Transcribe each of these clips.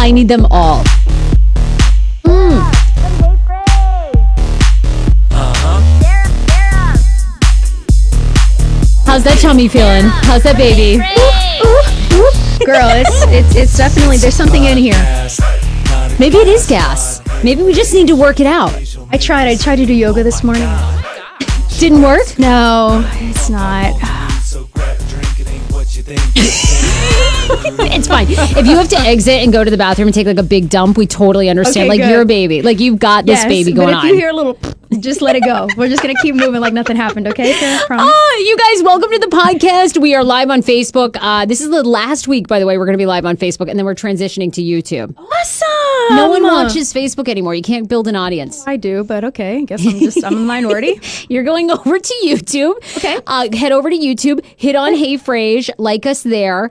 I need them all. How's that tummy feeling? How's that baby? Girl, it's definitely, there's something in here. Maybe it is gas. Maybe we just need to work it out. I tried to do yoga this morning. Didn't work? No, it's not. It's fine. If you have to exit and go to the bathroom and take like a big dump, we totally understand. Okay, like good. you're a baby. Like you've got this baby going on. But if you hear a little, just let it go. We're just going to keep moving like nothing happened, okay? Promise. Oh, you guys, welcome to the podcast. We are live on Facebook. This is the last week, by the way, we're going to be live on Facebook, and then we're transitioning to YouTube. Awesome. No one watches Facebook anymore. You can't build an audience. I do, but okay. I guess I'm a minority. You're going over to YouTube. Okay. Head over to YouTube. Hit on Hey Frase. Like us there.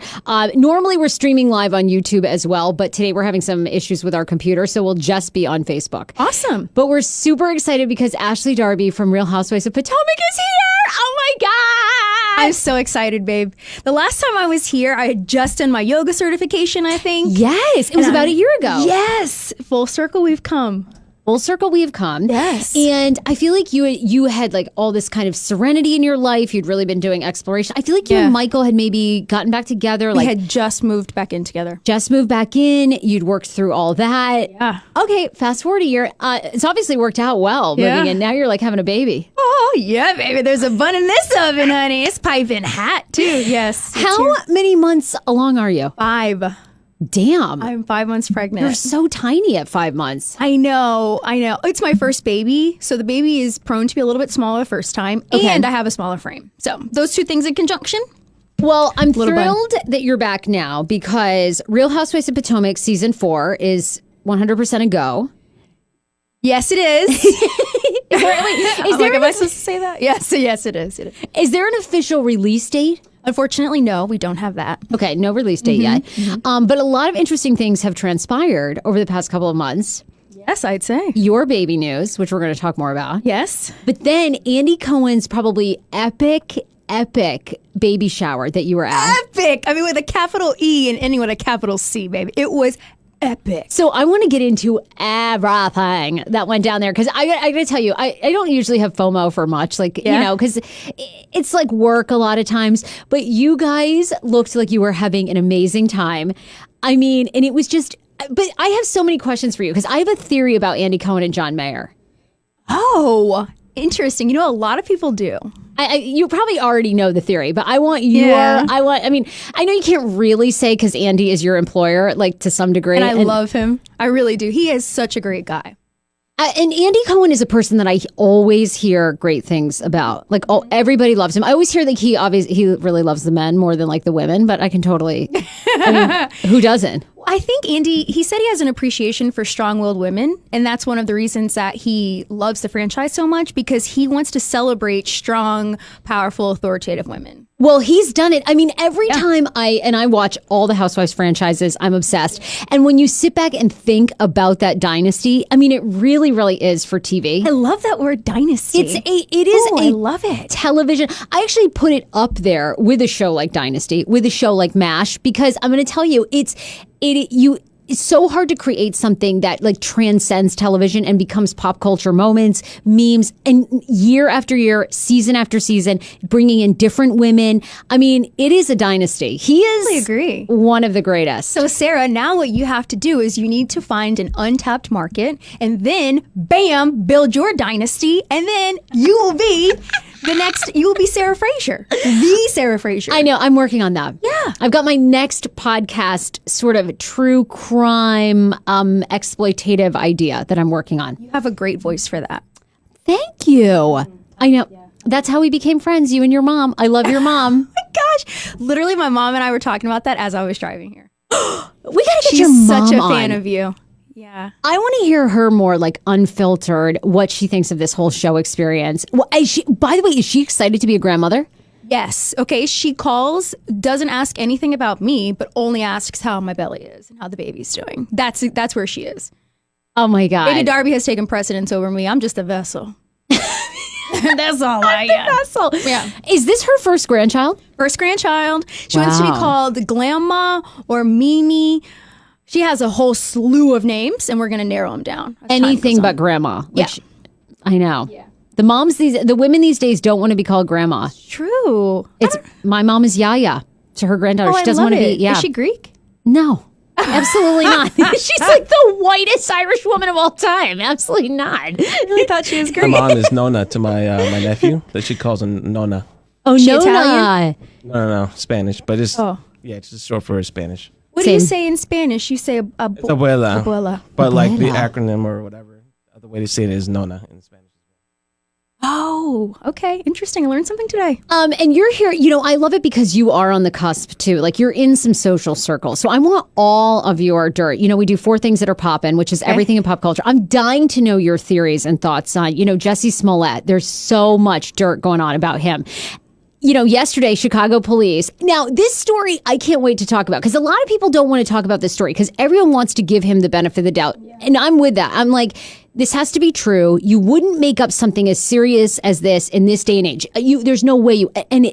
Normally, we're streaming live on YouTube as well, but today we're having some issues with our computer, so we'll just be on Facebook. Awesome. But we're super excited because Ashley Darby from Real Housewives of Potomac is here. Oh my God. I'm so excited, babe. The last time I was here, I had just done my yoga certification, I think. Yes. It was about a year ago. Yes. Full circle we've come. Full circle we have come. Yes. And I feel like you had like all this kind of serenity in your life. You'd really been doing exploration. I feel like you and Michael had maybe gotten back together. We had just moved back in together. Just moved back in. You'd worked through all that. Yeah. Okay, fast forward a year. It's obviously worked out well moving in. Now you're like having a baby. Oh, yeah, baby. There's a bun in this oven, honey. It's piping hot, too. Yes. How many months along are you? 5. Damn. I'm 5 months pregnant. You're so tiny at 5 months. I know. It's my first baby. So the baby is prone to be a little bit smaller first time. Okay. And I have a smaller frame. So those two things in conjunction. Well, I'm Little thrilled that you're back now because Real Housewives of Potomac season 4 is 100% a go. Yes, it is. Am I supposed to say that? Yes, it is. Is there an official release date? Unfortunately, no, we don't have that. Okay, no release date yet. But a lot of interesting things have transpired over the past couple of months. Yes, I'd say. Your baby news, which we're going to talk more about. Yes. But then Andy Cohen's probably epic baby shower that you were at. Epic. I mean, with a capital E and ending with a capital C, baby. It was epic. So I want to get into everything that went down there because I got to tell you, I don't usually have FOMO for much, because it's like work a lot of times. But you guys looked like you were having an amazing time. I mean, and it was just. But I have so many questions for you because I have a theory about Andy Cohen and John Mayer. Oh, interesting. A lot of people do. You probably already know the theory, but I want your. Yeah. I mean, I know you can't really say because Andy is your employer, like to some degree. And I love him. I really do. He is such a great guy. And Andy Cohen is a person that I always hear great things about. Like, everybody loves him. I always hear that he really loves the men more than like the women, but I can totally. Who doesn't? I think Andy, he said he has an appreciation for strong-willed women, and that's one of the reasons that he loves the franchise so much because he wants to celebrate strong, powerful, authoritative women. Well, he's done it. I mean, every time I watch all the Housewives franchises, I'm obsessed. And when you sit back and think about that dynasty, I mean, it really, really is for TV. I love that word dynasty. I love it. Television. I actually put it up there with a show like Dynasty, with a show like MASH, because I'm going to tell you, it's so hard to create something that like transcends television and becomes pop culture moments, memes, and year after year, season after season, bringing in different women. I mean, it is a dynasty. He is agree. One of the greatest. So, Sarah, now what you have to do is you need to find an untapped market and then, bam, build your dynasty. And then you will be you will be Sarah Fraser. The Sarah Fraser. I know. I'm working on that. Yeah. I've got my next podcast sort of true crime exploitative idea that I'm working on. You have a great voice for that. Thank you. I know. Yeah. That's how we became friends, you and your mom. I love your mom. Oh my gosh. Literally, my mom and I were talking about that as I was driving here. We got to get She's your mom such a on. fan of you. Yeah. I want to hear her more like unfiltered, what she thinks of this whole show experience. Well, by the way, is she excited to be a grandmother? Yes. Okay. She calls, doesn't ask anything about me, but only asks how my belly is and how the baby's doing. That's where she is. Oh my God. Baby Darby has taken precedence over me. I'm just a vessel. That's all I got. Vessel. Yeah. Is this her first grandchild? First grandchild. She wants to be called Glamma or Mimi. She has a whole slew of names, and we're going to narrow them down. as time Anything goes but on. grandma. Which Yeah. I know. Yeah. The women these days don't want to be called grandma. True. It's my mom is Yaya to her granddaughter. Oh, She I doesn't love want to it. be. Yeah. Is she Greek? No. Absolutely not. She's like the whitest Irish woman of all time. Absolutely not. I really thought she was My Greek. mom is Nona to my my nephew that she calls him Nona. Oh, She no, Italian? No, Spanish, but it's Oh. yeah, it's just short for Spanish. What do you Same. say in Spanish? You say It's abuela, abuela. but like the Abuela. acronym or whatever, the way to say it is Nona in Spanish. Oh, okay. Interesting. I learned something today. And you're here, I love it because you are on the cusp too. Like you're in some social circles. So I want all of your dirt. We do 4 things that are popping, which is everything in pop culture. I'm dying to know your theories and thoughts on, Jussie Smollett. There's so much dirt going on about him. Yesterday, Chicago police. Now, this story, I can't wait to talk about because a lot of people don't want to talk about this story because everyone wants to give him the benefit of the doubt. Yeah. And I'm with that. I'm like, this has to be true. You wouldn't make up something as serious as this in this day and age. There's no way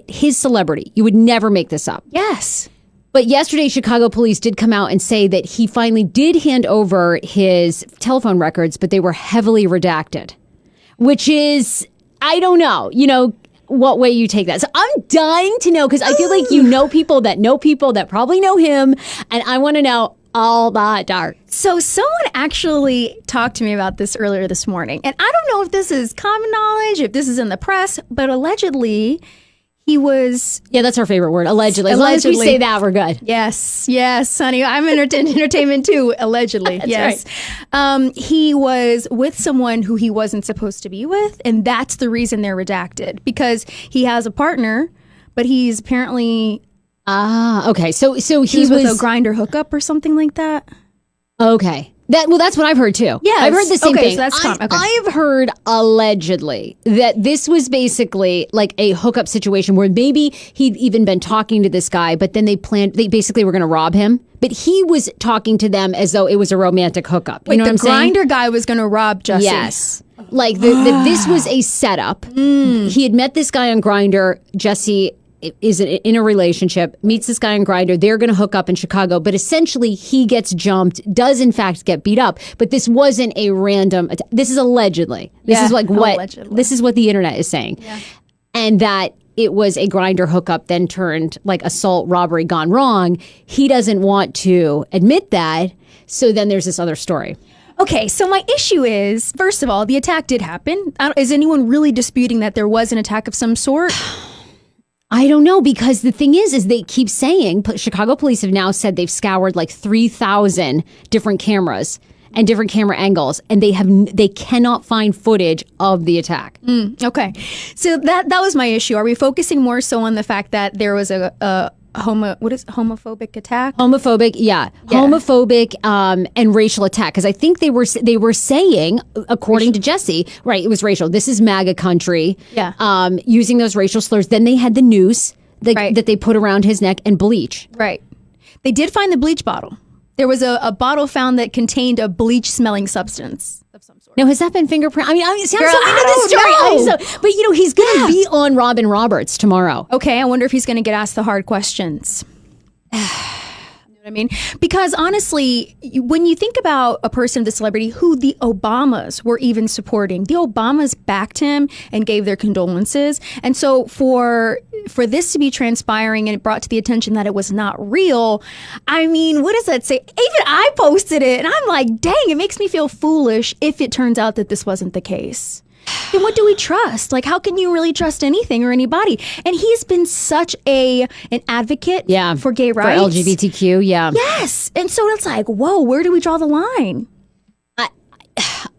his celebrity, you would never make this up. Yes. But yesterday, Chicago police did come out and say that he finally did hand over his telephone records, but they were heavily redacted, which is, I don't know, what way you take that. So I'm dying to know because I feel like people that probably know him, and I want to know all that dirt. So someone actually talked to me about this earlier this morning, and I don't know if this is common knowledge, if this is in the press, but allegedly he was... Yeah, that's our favorite word, allegedly. As long as we Allegedly. say that, we're good. Yes, honey. I'm entertainment too, allegedly. That's yes. He was with someone who he wasn't supposed to be with, and that's the reason they're redacted, because he has a partner, but he's apparently... Okay. So he was with a grinder hookup or something like that. Okay. That's what I've heard too. Yes. I've heard the same Okay, thing. so that's okay. I've heard allegedly that this was basically like a hookup situation where maybe he'd even been talking to this guy, but then they basically were going to rob him. But he was talking to them as though it was a romantic hookup. Wait, you know what I'm the saying? grinder guy was going to rob Jussie. Yes. Like this was a setup. He had met this guy on Grindr. Jussie is in a relationship, meets this guy on Grindr. They're going to hook up in Chicago, but essentially he gets jumped, does in fact get beat up. But this wasn't a random. This is allegedly. This is like what allegedly. This is what the internet is saying, and that it was a Grindr hookup, then turned like assault, robbery gone wrong. He doesn't want to admit that, so then there's this other story. Okay, so my issue is, first of all, the attack did happen. Is anyone really disputing that there was an attack of some sort? I don't know, because the thing is they keep saying, Chicago police have now said they've scoured like 3,000 different cameras and different camera angles, and they cannot find footage of the attack. Okay, so that was my issue. Are we focusing more so on the fact that there was a homophobic attack? Homophobic, yeah. Homophobic and racial attack. Because I think they were saying, according to Jussie, right, it was racial. This is MAGA country. Yeah. Using those racial slurs. Then they had the noose that they put around his neck and bleach. Right. They did find the bleach bottle. There was a bottle found that contained a bleach-smelling substance of some sort. Now, has that been fingerprint? I'm so Girl, into this story. I don't know. But he's going to be on Robin Roberts tomorrow. Okay, I wonder if he's going to get asked the hard questions. You know what I mean? Because honestly, when you think about a person of the celebrity who the Obamas were even supporting, the Obamas backed him and gave their condolences. And so for this to be transpiring and it brought to the attention that it was not real, I mean, what does that say? Even I posted it and I'm like, dang, it makes me feel foolish if it turns out that this wasn't the case. Then what do we trust? Like, how can you really trust anything or anybody? And he's been such an advocate for gay rights. For LGBTQ, yeah. Yes. And so it's like, whoa, where do we draw the line?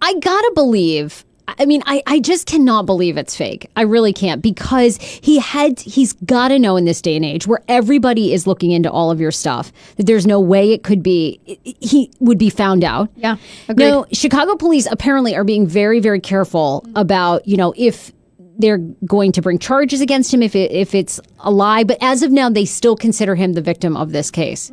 I gotta believe. I mean, I just cannot believe it's fake. I really can't, because he's got to know in this day and age where everybody is looking into all of your stuff that there's no way it could be, he would be found out. Yeah. Agreed. No, Chicago police apparently are being very, very careful about, if they're going to bring charges against him, if it's a lie. But as of now, they still consider him the victim of this case.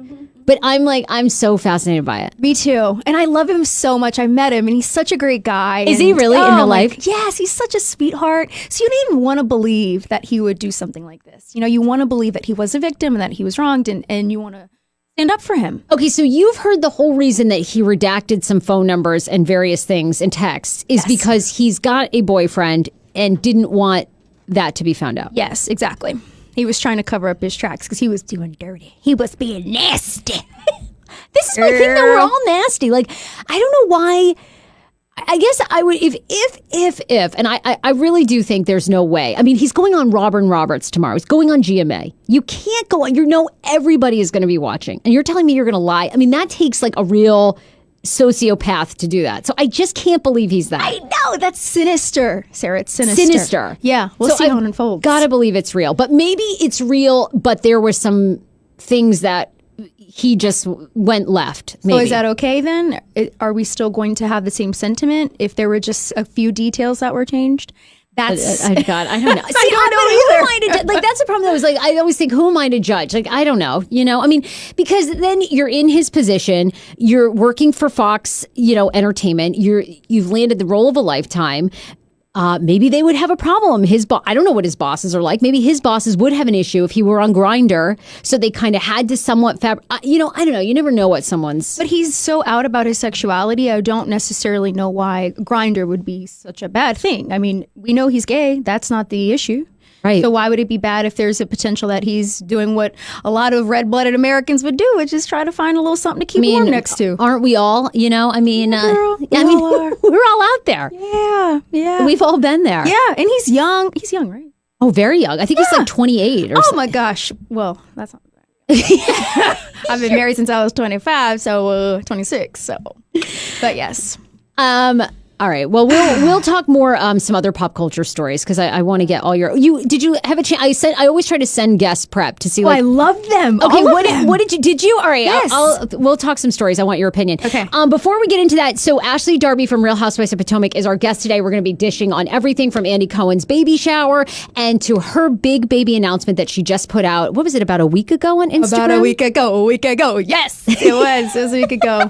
But I'm so fascinated by it. Me too. And I love him so much. I met him and he's such a great guy. Is he really in real life? Yes, he's such a sweetheart. So you don't even want to believe that he would do something like this. You want to believe that he was a victim and that he was wronged, and you want to stand up for him. Okay, so you've heard the whole reason that he redacted some phone numbers and various things in texts is because he's got a boyfriend and didn't want that to be found out. Yes, exactly. He was trying to cover up his tracks because he was doing dirty. He was being nasty. This is my thing, though. We're all nasty. Like, I don't know why. I guess I would, if, and I really do think there's no way. I mean, he's going on Robin Roberts tomorrow. He's going on GMA. You can't go on. You know everybody is going to be watching. And you're telling me you're going to lie. I mean, that takes like a real sociopath to do that. So I just can't believe he's that. I know. That's sinister, Sarah. It's sinister. Sinister. Yeah. We'll see how it unfolds. Gotta believe it's real. But maybe it's real, but there were some things that he just went left. Maybe. So is that okay then? Are we still going to have the same sentiment if there were just a few details that were changed? That's God, I don't know. See, I don't know who either. am I to judge? Like that's the problem. Though, is like I always think, who am I to judge? Like I don't know. You know, I mean, because then you're in his position. You're working for Fox, Entertainment. You've landed the role of a lifetime. Maybe they would have a problem. I don't know what his bosses are like. Maybe his bosses would have an issue if he were on Grindr. So they kind of had to somewhat I don't know. You never know what someone's. But he's so out about his sexuality. I don't necessarily know why Grindr would be such a bad thing. I mean, we know he's gay. That's not the issue. Right. So why would it be bad if there's a potential that he's doing what a lot of red-blooded Americans would do, which is try to find a little something to keep warm next to? Aren't we all? I mean, Girl, we're all out there. Yeah. We've all been there. Yeah, and he's young. He's young, right? Oh, very young. I think he's like 28 or something. Oh my gosh. Well, that's not right. I've been married since I was 25, so 26. So, but yes. All right. Well, we'll talk more some other pop culture stories because I want to get all your. Did you have a chance? I always try to send guest prep to see. I love them. Okay. What did you? All right. Yes. We'll talk some stories. I want your opinion. Okay. Before we get into that, so Ashley Darby from Real Housewives of Potomac is our guest today. We're going to be dishing on everything from Andy Cohen's baby shower and to her big baby announcement that she just put out. What was it, about a week ago on Instagram? About a week ago. Yes, it was. It was a week ago.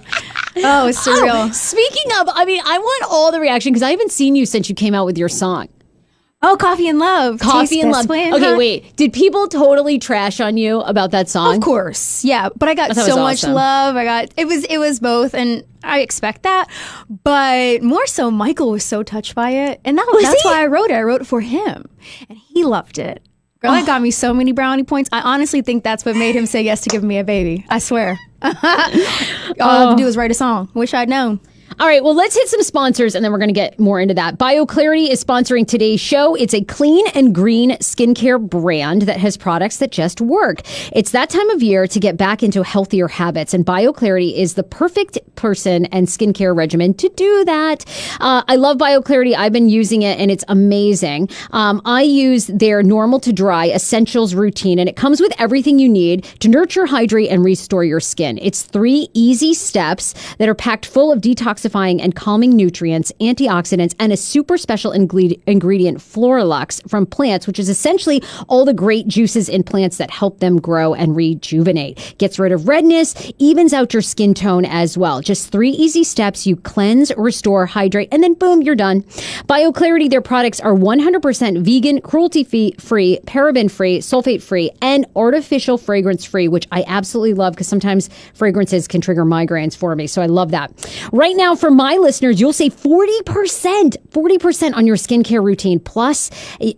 Oh, it's surreal. Speaking of, I want all the reaction because I haven't seen you since you came out with your song. Oh, Coffee and Love. Coffee and Love. Okay, wait. Did people totally trash on you about that song? Of course. Yeah, but I got so much love. It was both, and I expect that. But more so, Michael was so touched by it. And that's why I wrote it. I wrote it for him. And he loved it. Girl, that got me so many brownie points. I honestly think that's what made him say yes to giving me a baby. I swear. All I had to do was write a song. Wish I'd known. All right, well, let's hit some sponsors, and then we're going to get more into that. BioClarity is sponsoring today's show. It's a clean and green skincare brand that has products that just work. It's that time of year to get back into healthier habits, and BioClarity is the perfect person and skincare regimen to do that. I love BioClarity. I've been using it, and it's amazing. I use their normal to dry essentials routine, and it comes with everything you need to nurture, hydrate, and restore your skin. It's 3 easy steps that are packed full of detoxifying and calming nutrients, antioxidants, and a super special ingredient, Floralux, from plants, which is essentially all the great juices in plants that help them grow and rejuvenate. Gets rid of redness, evens out your skin tone as well. Just 3 easy steps. You cleanse, restore, hydrate, and then boom, you're done. BioClarity, their products are 100% vegan, cruelty-free, paraben-free, sulfate-free, and artificial fragrance-free, which I absolutely love because sometimes fragrances can trigger migraines for me. So I love that. Right now, for my listeners, you'll save 40% on your skincare routine. Plus,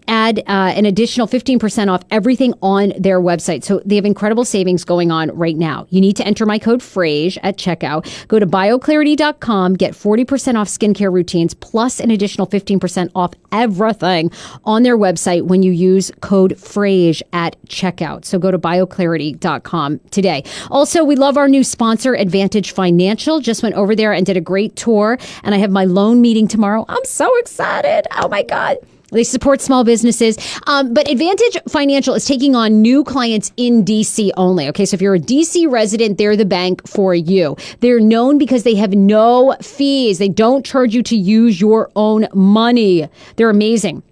add an additional 15% off everything on their website. So they have incredible savings going on right now. You need to enter my code Frase at checkout. Go to bioclarity.com, get 40% off skincare routines, plus an additional 15% off everything on their website when you use code Frase at checkout. So go to bioclarity.com today. Also, we love our new sponsor, Advantage Financial. Just went over there and did a great tour, and I have my loan meeting tomorrow. I'm so excited. Oh my God. They support small businesses. But Advantage Financial is taking on new clients in DC only. Okay, so if you're a DC resident, they're the bank for you. They're known because they have no fees. They don't charge you to use your own money. They're amazing.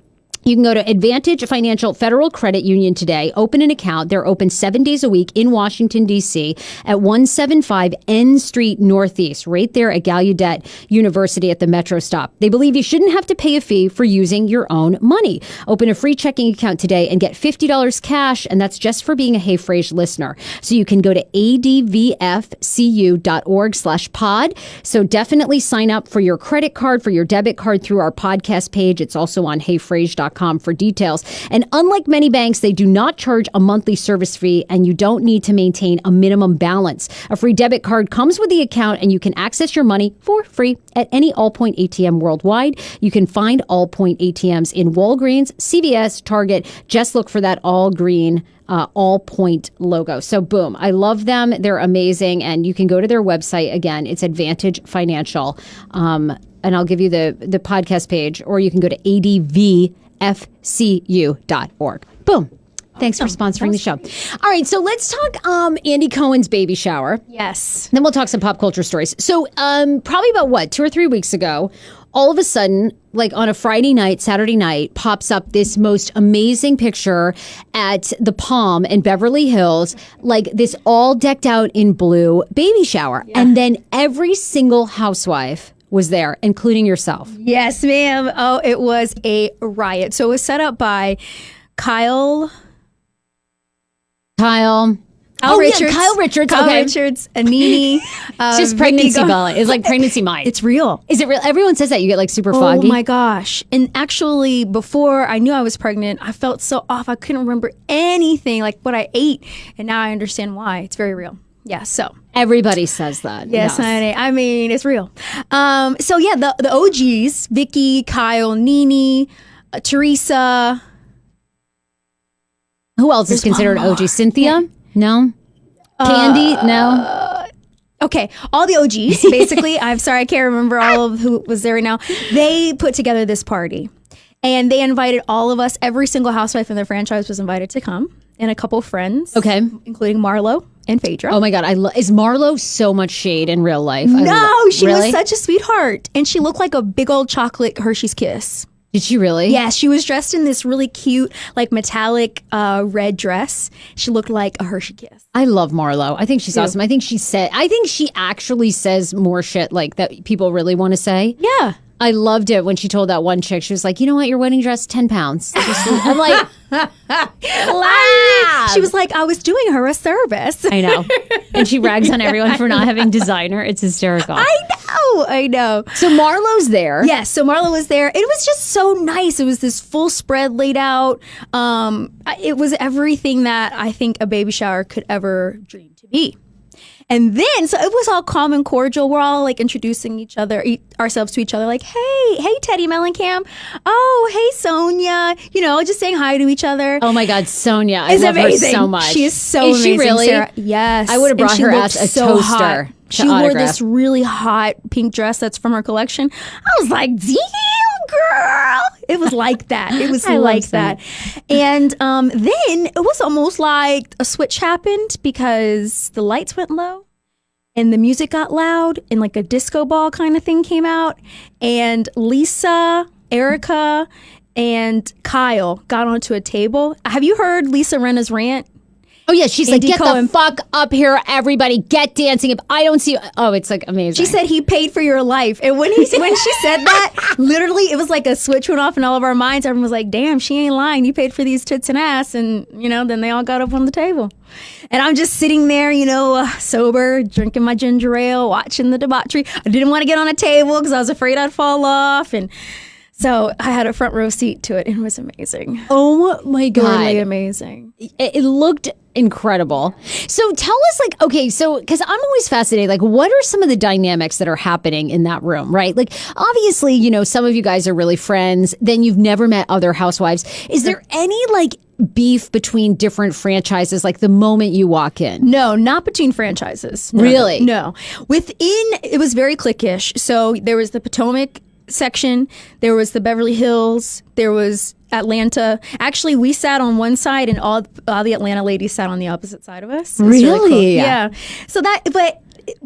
You can go to Advantage Financial Federal Credit Union today, open an account. They're open 7 days a week in Washington, D.C. at 175 N Street Northeast, right there at Gallaudet University at the Metro stop. They believe you shouldn't have to pay a fee for using your own money. Open a free checking account today and get $50 cash, and that's just for being a Hey Frase listener. So you can go to advfcu.org/pod. So definitely sign up for your credit card, for your debit card through our podcast page. It's also on heyfrase.com for details. And unlike many banks, they do not charge a monthly service fee, and you don't need to maintain a minimum balance. A free debit card comes with the account, and you can access your money for free at any Allpoint ATM worldwide. You can find Allpoint ATMs in Walgreens, CVS, Target. Just look for that all green Allpoint logo. So boom, I love them. They're amazing. And you can go to their website. Again, it's Advantage Financial. And I'll give you the podcast page, or you can go to advfcu.org. Boom. Thanks for sponsoring the show. All right, so let's talk Andy Cohen's baby shower. Yes. Then we'll talk some pop culture stories. So probably about 2 or 3 weeks ago, all of a sudden, like on a Friday night, Saturday night, pops up this most amazing picture at the Palm in Beverly Hills, like this all decked out in blue baby shower. Yeah. And then every single housewife was there, including yourself. Yes, ma'am. Oh, it was a riot. So it was set up by Kyle Richards. Yeah, Kyle Richards. Kyle Okay. Richards, Anini. It's just pregnancy belly. It's like pregnancy mind. It's real. Is it real? Everyone says that. You get like super foggy. Oh my gosh. And actually, before I knew I was pregnant, I felt so off. I couldn't remember anything, like what I ate. And now I understand why. It's very real. Yeah, so. Everybody says that. Yes, honey. I mean, it's real. So yeah, the OGs, Vicky, Kyle, Nene, Teresa. Who else is considered OG? Cynthia? No. Candy? No. Okay, all the OGs, basically. I'm sorry, I can't remember all of who was there right now. They put together this party, and they invited all of us. Every single housewife in the franchise was invited to come, and a couple friends. Okay. Including Marlo and Phaedra. Oh my God, is Marlo so much shade in real life? No, she Really? was such a sweetheart, and she looked like a big old chocolate Hershey's Kiss. Did she really? Yeah, she was dressed in this really cute, like metallic red dress. She looked like a Hershey Kiss. I love Marlo. I think she's awesome. I think she actually says more shit like that people really want to say. Yeah. I loved it when she told that one chick, she was like, you know what, your wedding dress, 10 pounds. I'm like, She was like, I was doing her a service. I know. And she rags on everyone for not having designer. It's hysterical. I know. So Marlo's there. Yes, so Marlo was there. It was just so nice. It was this full spread laid out. It was everything that I think a baby shower could ever dream to be. And then, so it was all calm and cordial. We're all like introducing ourselves to each other, like, hey, Teddy Mellencamp. Oh, hey, Sonia. You know, just saying hi to each other. Oh my God, Sonia. I It's love amazing. her so much. She is so Is amazing, she really? Sarah. Yes. I would have brought And she her looked as a so toaster hot. to She wore autograph. this really hot pink dress that's from her collection. I was like, damn, girl. It was like that. It was I like love that. And then it was almost like a switch happened because the lights went low. And the music got loud and like a disco ball kind of thing came out. And Lisa, Erica, and Kyle got onto a table. Have you heard Lisa Rinna's rant? Oh yeah, she's Andy like, get Cohen. the fuck up here, everybody, get dancing. If I don't see you, it's like amazing. She said he paid for your life. And when she said that, literally it was like a switch went off in all of our minds. Everyone was like, damn, she ain't lying. You paid for these tits and ass. And, then they all got up on the table. And I'm just sitting there, sober, drinking my ginger ale, watching the debauchery. I didn't want to get on a table because I was afraid I'd fall off. And so I had a front row seat to it. And it was amazing. Oh my God. Really amazing. It looked incredible. So tell us, like, okay, so because I'm always fascinated, like, what are some of the dynamics that are happening in that room, right? Like, obviously, some of you guys are really friends, then you've never met other housewives. Is there any, like, beef between different franchises, like the moment you walk in? No, not between franchises. Really? No. It was very cliquish. So there was the Potomac section, there was the Beverly Hills, there was Atlanta. Actually, we sat on one side and all the Atlanta ladies sat on the opposite side of us. It was Really? cool. Yeah. So but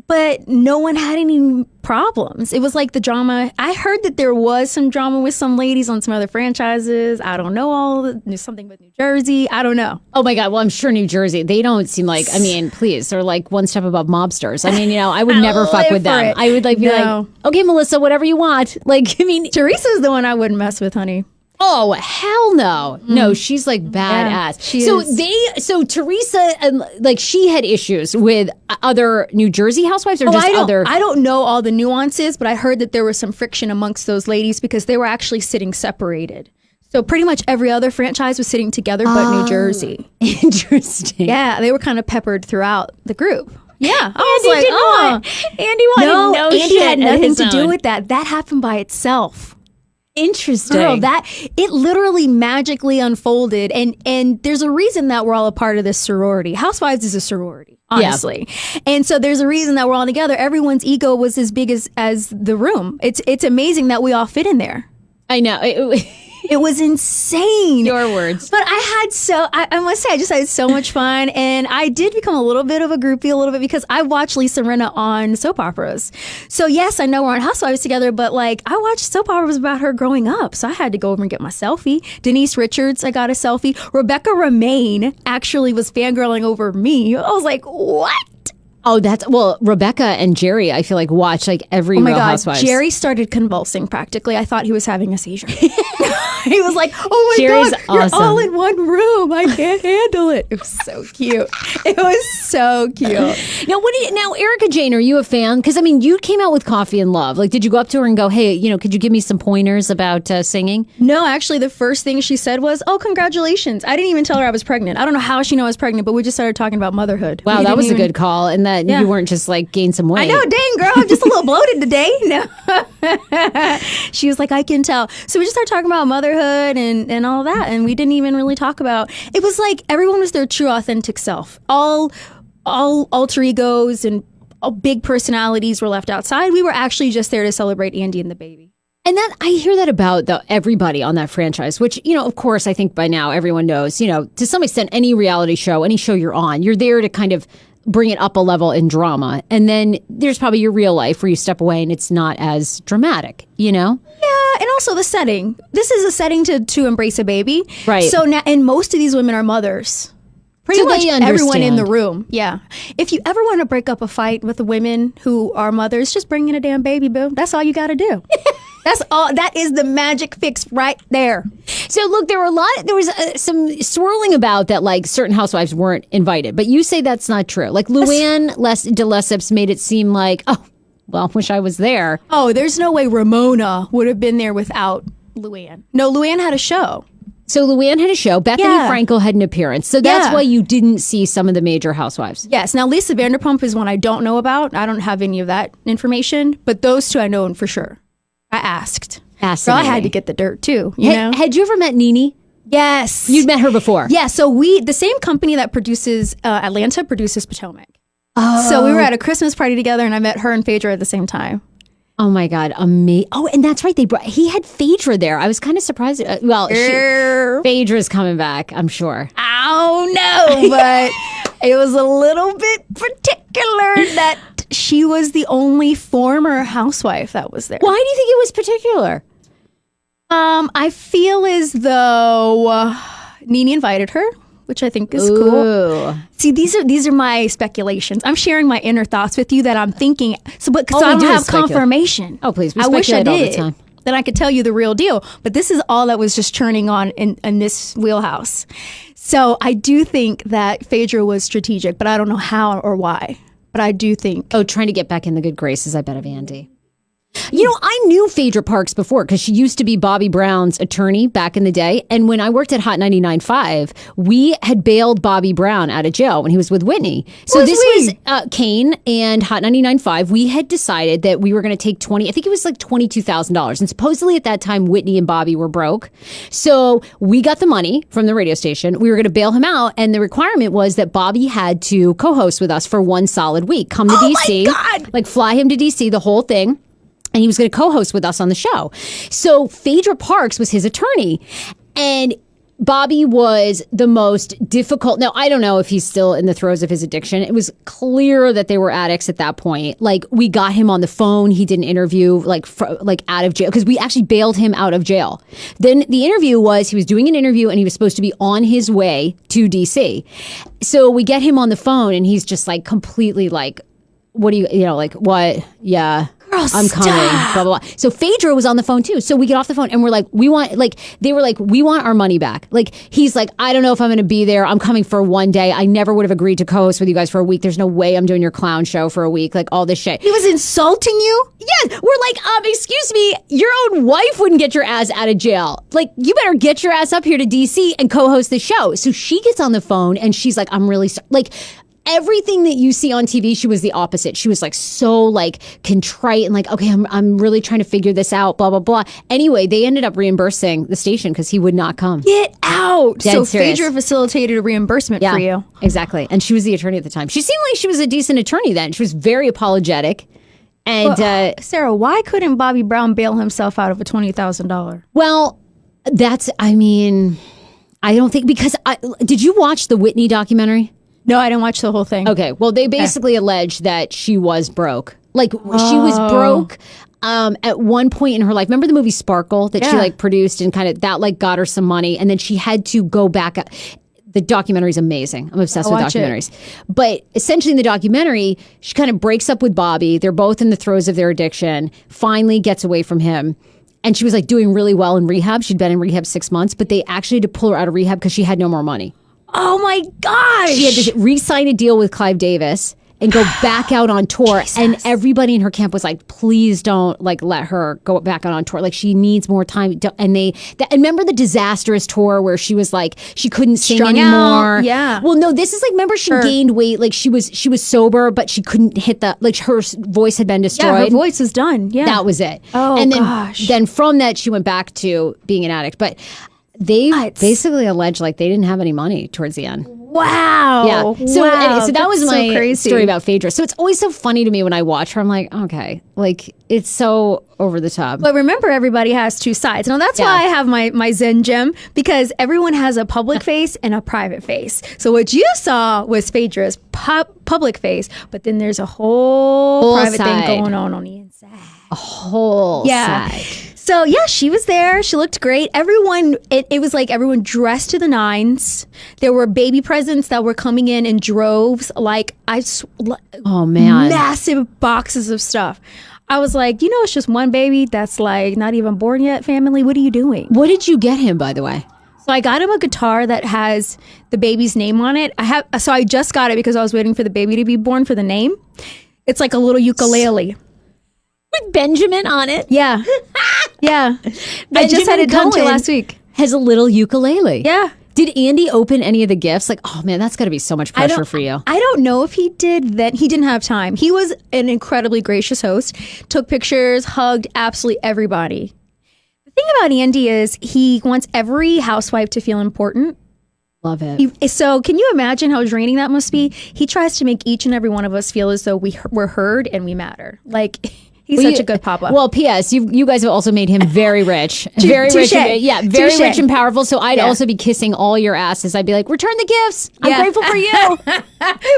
but no one had any problems. It was like the drama. I heard that there was some drama with some ladies on some other franchises. I don't know there's something with New Jersey. I don't know. Oh my God. Well, I'm sure New Jersey, they don't seem like, I mean, please, they're like one step above mobsters. I mean, I would never fuck with them. I would be like, okay, Melissa, whatever you want. Like, I mean, Teresa's the one I wouldn't mess with, honey. Oh, hell no. No, she's like badass. she is. So Teresa, like she had issues with other New Jersey housewives or just other. I don't know all the nuances, but I heard that there was some friction amongst those ladies because they were actually sitting separated. So pretty much every other franchise was sitting together but New Jersey. Interesting. Yeah, they were kind of peppered throughout the group. Yeah, I was like, Andy wanted no Andy shit had of nothing his to do own. with that. That happened by itself. Interesting. Girl, it literally magically unfolded, and there's a reason that we're all a part of this sorority. Housewives is a sorority, honestly, and so there's a reason that we're all together. Everyone's ego was as big as the room. It's amazing that we all fit in there. I know. It was insane. Your words. But I must say, I just had so much fun. And I did become a little bit of a groupie a little bit because I watched Lisa Rinna on soap operas. So yes, I know we're on Housewives together, but like I watched soap operas about her growing up. So I had to go over and get my selfie. Denise Richards, I got a selfie. Rebecca Romaine actually was fangirling over me. I was like, what? Oh, Rebecca and Jerry, I feel like watch like every Real Housewives. Jerry started convulsing practically. I thought he was having a seizure. He was like, oh my Jerry's God, you're awesome. all in one room. I can't handle it. It was so cute. It was so cute. Now, Erica Jane, are you a fan? Because I mean, you came out with Coffee and Love. Like, did you go up to her and go, hey, could you give me some pointers about singing? No, actually, the first thing she said was, oh, congratulations. I didn't even tell her I was pregnant. I don't know how she knew I was pregnant, but we just started talking about motherhood. Wow, that was a good call. And that you weren't just like gain some weight. I know, dang girl, I'm just a little bloated today. No. She was like, I can tell. So we just started talking about motherhood and all that. And we didn't even really talk about, it was like everyone was their true authentic self. All alter egos and all big personalities were left outside. We were actually just there to celebrate Andy and the baby. And that I hear that about everybody on that franchise, which, of course, I think by now everyone knows, to some extent, any reality show, any show you're on, you're there to kind of bring it up a level in drama. And then there's probably your real life where you step away and it's not as dramatic, Yeah, and also the setting. This is a setting to embrace a baby. Right. So now, and most of these women are mothers. Pretty much everyone in the room. Yeah. If you ever want to break up a fight with the women who are mothers, just bring in a damn baby, boo. That's all you got to do. That's all. That is the magic fix right there. So look, there was some swirling about that, like certain housewives weren't invited, but you say that's not true. Like Luann de Lesseps made it seem like, oh, well, wish I was there. Oh, there's no way Ramona would have been there without Luann. No, Luann had a show. So Luann had a show. Bethany Frankel had an appearance. So that's why you didn't see some of the major housewives. Yes. Now, Lisa Vanderpump is one I don't know about. I don't have any of that information, but those two I know for sure. I asked. So I had to get the dirt too. You know? Had you ever met Nene? Yes. You'd met her before? Yeah. So the same company that produces Atlanta produces Potomac. Oh. So we were at a Christmas party together and I met her and Phaedra at the same time. Oh my God, amazing! Oh, and that's right. He had Phaedra there. I was kind of surprised. Phaedra's coming back, I'm sure. Oh no, but it was a little bit particular that she was the only former housewife that was there. Why do you think it was particular? I feel as though Nene invited her, which I think is cool. See, these are my speculations. I'm sharing my inner thoughts with you that I'm thinking. So, but because I don't have confirmation. Oh, please, we I wish I speculate all the did. time. Then I could tell you the real deal. But this is all that was just churning on in this wheelhouse. So I do think that Phaedra was strategic, but I don't know how or why. But I do think. Oh, trying to get back in the good graces, I bet, of Andy. I knew Phaedra Parks before because she used to be Bobby Brown's attorney back in the day. And when I worked at Hot 99.5, we had bailed Bobby Brown out of jail when he was with Whitney. So this was Kane and Hot 99.5. We had decided that we were going to take I think it was like $22,000. And supposedly at that time, Whitney and Bobby were broke. So we got the money from the radio station. We were going to bail him out. And the requirement was that Bobby had to co-host with us for one solid week. Come to DC. My God. Like fly him to DC, the whole thing. And he was going to co-host with us on the show. So Phaedra Parks was his attorney. And Bobby was the most difficult. Now, I don't know if he's still in the throes of his addiction. It was clear that they were addicts at that point. Like, we got him on the phone. He did an interview, like out of jail, because we actually bailed him out of jail. Then the interview was, he was doing an interview and he was supposed to be on his way to DC. So we get him on the phone and he's just like completely like, what do you know, like, what? Yeah. Girl, I'm coming, stop. blah, blah, blah. So Phaedra was on the phone too. So we get off the phone and we're like, we want our money back. Like, he's like, I don't know if I'm going to be there. I'm coming for one day. I never would have agreed to co-host with you guys for a week. There's no way I'm doing your clown show for a week. Like, all this shit. He was insulting you? Yes. We're like, excuse me, your own wife wouldn't get your ass out of jail. Like, you better get your ass up here to DC and co-host the show. So she gets on the phone and she's like, I'm really sorry. Like, everything that you see on TV, she was the opposite. She was like so like contrite and like, okay, I'm really trying to figure this out, blah, blah, blah. Anyway, they ended up reimbursing the station because he would not come. Get out. Dead so serious. Phaedra facilitated a reimbursement for you. Exactly. And she was the attorney at the time. She seemed like she was a decent attorney then. She was very apologetic. And Sarah, why couldn't Bobby Brown bail himself out of a $20,000? well, I don't think, because did you watch the Whitney documentary? No, I didn't watch the whole thing. Okay. Well, they basically allege that she was broke. Like, she was broke at one point in her life. Remember the movie Sparkle that she like produced, and kind of that like got her some money, and then she had to go back. The documentary is amazing. I'm obsessed with documentaries. But essentially in the documentary, she kind of breaks up with Bobby. They're both in the throes of their addiction, finally gets away from him. And she was like doing really well in rehab. She'd been in rehab 6 months, but they actually had to pull her out of rehab because she had no more money. Oh my gosh. She had to re-sign a deal with Clive Davis and go back out on tour. Jesus. And everybody in her camp was like, please don't like let her go back out on tour. Like, she needs more time. And and remember the disastrous tour where she was like, she couldn't sing Strung anymore. out. Yeah. Well, no, this is like, remember she gained weight. Like, she was sober, but she couldn't hit like her voice had been destroyed. Yeah, her voice was done. Yeah. That was it. Oh, and then, gosh. then from that, she went back to being an addict. But they basically allege like they didn't have any money towards the end. Wow. Yeah. So, wow. so that was That's my so crazy. story about Phaedra. So it's always so funny to me when I watch her. I'm like, okay, like, it's so over the top. But remember, everybody has two sides. Now, that's why I have my Zen gem, because everyone has a public face and a private face. So what you saw was Phaedra's public face, but then there's a whole private side. thing going on the inside. A whole side. So yeah, she was there. She looked great. Everyone, it was like everyone dressed to the nines. There were baby presents that were coming in droves. Like, Oh, man. massive boxes of stuff. I was like, it's just one baby that's like not even born yet, family. What are you doing? What did you get him, by the way? So I got him a guitar that has the baby's name on it. So I just got it because I was waiting for the baby to be born for the name. It's like a little ukulele. With Benjamin on it? Yeah. Yeah. I just had it done Cohen last week. Has a little ukulele. Yeah. Did Andy open any of the gifts? Like, oh man, that's got to be so much pressure for you. I don't know if he did then. He didn't have time. He was an incredibly gracious host, took pictures, hugged absolutely everybody. The thing about Andy is he wants every housewife to feel important. Love it. So can you imagine how draining that must be? He tries to make each and every one of us feel as though we're heard and we matter. Like, he's such a good papa. Well, P.S. You guys have also made him very rich, very rich, very rich and powerful. So I'd also be kissing all your asses. I'd be like, return the gifts. I'm grateful for you.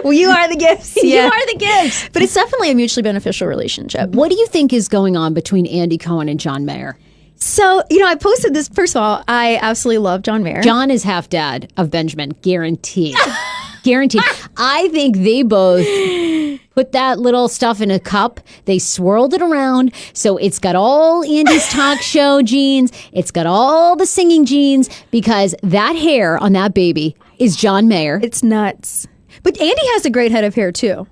Well, you are the gifts. You are the gifts. But it's definitely a mutually beneficial relationship. What do you think is going on between Andy Cohen and John Mayer? So, I posted this. First of all, I absolutely love John Mayer. John is half dad of Benjamin, guaranteed. Guaranteed. I think they both put that little stuff in a cup. They swirled it around. So it's got all Andy's talk show genes. It's got all the singing genes, because that hair on that baby is John Mayer. It's nuts. But Andy has a great head of hair, too.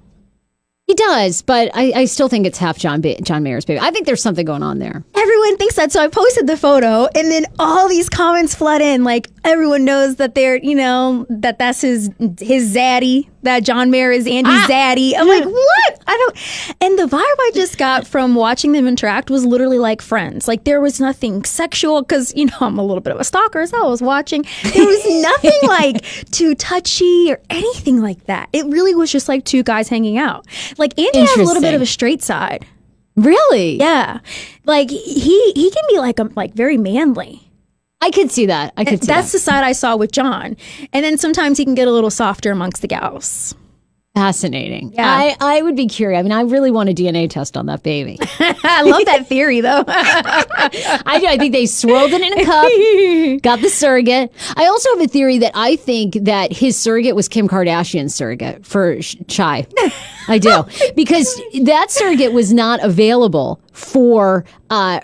He does, but I still think it's half John Mayer's baby. I think there's something going on there. Everyone thinks that. So I posted the photo, and then all these comments flood in. Like, everyone knows that they're, that's his zaddy. That John Mayer is Andy's zaddy. I'm like, what? And the vibe I just got from watching them interact was literally like friends. Like, there was nothing sexual, because, I'm a little bit of a stalker, so I was watching. There was nothing like too touchy or anything like that. It really was just like two guys hanging out. Like, Andy has a little bit of a straight side. Really? Yeah. Like, he can be like very manly. I could see that. That's the side I saw with John. And then sometimes he can get a little softer amongst the gals. Fascinating. Yeah. I would be curious. I mean, I really want a DNA test on that baby. I love that theory, though. I do. I think they swirled it in a cup, got the surrogate. I also have a theory that I think that his surrogate was Kim Kardashian's surrogate for Chai. I do. Because that surrogate was not available for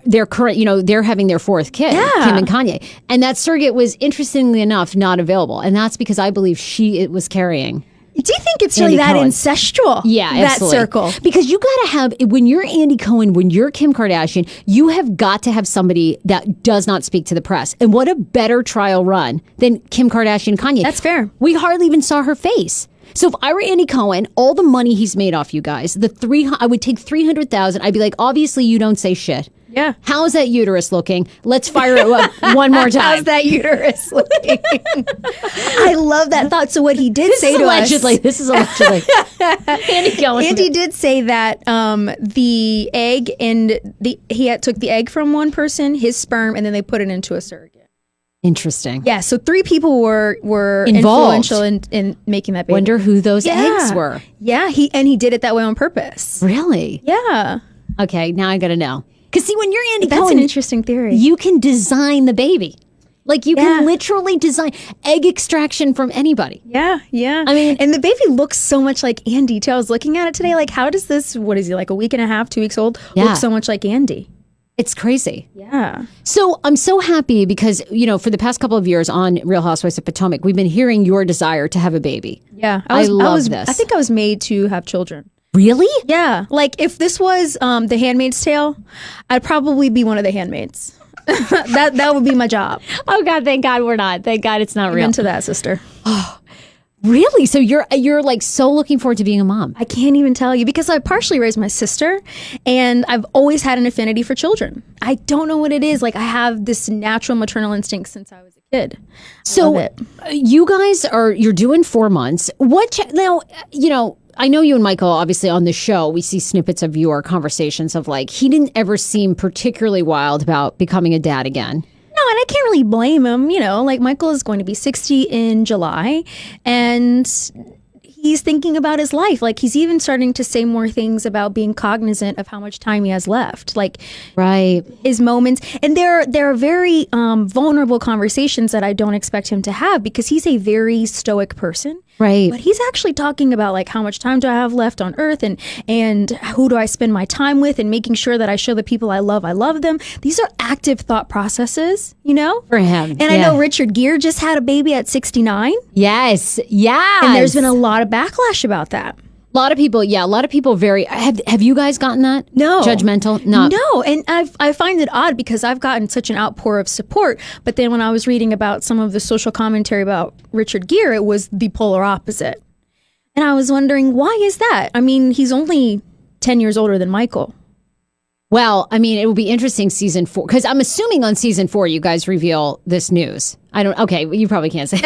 their current, they're having their fourth kid, Kim and Kanye. And that surrogate was, interestingly enough, not available. And that's because I believe it was carrying. Do you think it's really that ancestral? Yeah, absolutely. That circle. Because you got to have, when you're Andy Cohen, when you're Kim Kardashian, you have got to have somebody that does not speak to the press. And what a better trial run than Kim Kardashian and Kanye. That's fair. We hardly even saw her face. So if I were Andy Cohen, all the money he's made off you guys, I would take $300,000. I'd be like, obviously you don't say shit. Yeah. How's that uterus looking? Let's fire it up one more time. How's that uterus looking? I love that thought. So what he did say to us. This is allegedly. Andy Cohen. Andy did say that the egg took the egg from one person, his sperm, and then they put it into a surrogate. Interesting. Yeah, so 3 people were involved. influential in making that baby. Wonder who those eggs were. Yeah, he did it that way on purpose. Really? Yeah. Okay, now I got to know. Because see, when you're Andy That's Cohen, an interesting theory. you can design the baby. Like you can literally design egg extraction from anybody. Yeah. I mean, and the baby looks so much like Andy too. I was looking at it today. Like, how does this? What is he, like a week and a half, 2 weeks old? Look so much like Andy. It's crazy. Yeah. So I'm so happy because, for the past couple of years on Real Housewives of Potomac, we've been hearing your desire to have a baby. Yeah. I love this. I think I was made to have children. Really? Yeah. Like if this was The Handmaid's Tale, I'd probably be one of the handmaids. that would be my job. Oh God, thank God we're not. Thank God it's not real. Into that, sister. Really? So you're like so looking forward to being a mom. I can't even tell you because I partially raised my sister and I've always had an affinity for children. I don't know what it is. Like I have this natural maternal instinct since I was a kid. So you guys you're doing 4 months. Now, I know you and Michael, obviously on the show, we see snippets of your conversations of like, he didn't ever seem particularly wild about becoming a dad again. No, and I can't really blame him. Like Michael is going to be 60 in July and he's thinking about his life. Like he's even starting to say more things about being cognizant of how much time he has left. Like his moments. And there are very vulnerable conversations that I don't expect him to have because he's a very stoic person. Right. But he's actually talking about like how much time do I have left on earth and who do I spend my time with and making sure that I show the people I love them. These are active thought processes, For him. And I know Richard Gere just had a baby at 69. Yes. And there's been a lot of backlash about that. A lot of people very have you guys gotten that? No. Judgmental? No. No, and I find it odd because I've gotten such an outpour of support, but then when I was reading about some of the social commentary about Richard Gere, it was the polar opposite. And I was wondering, why is that? I mean, he's only 10 years older than Michael. Well, I mean, it will be interesting season 4 because I'm assuming on season 4 you guys reveal this news. Okay, you probably can't say. Okay,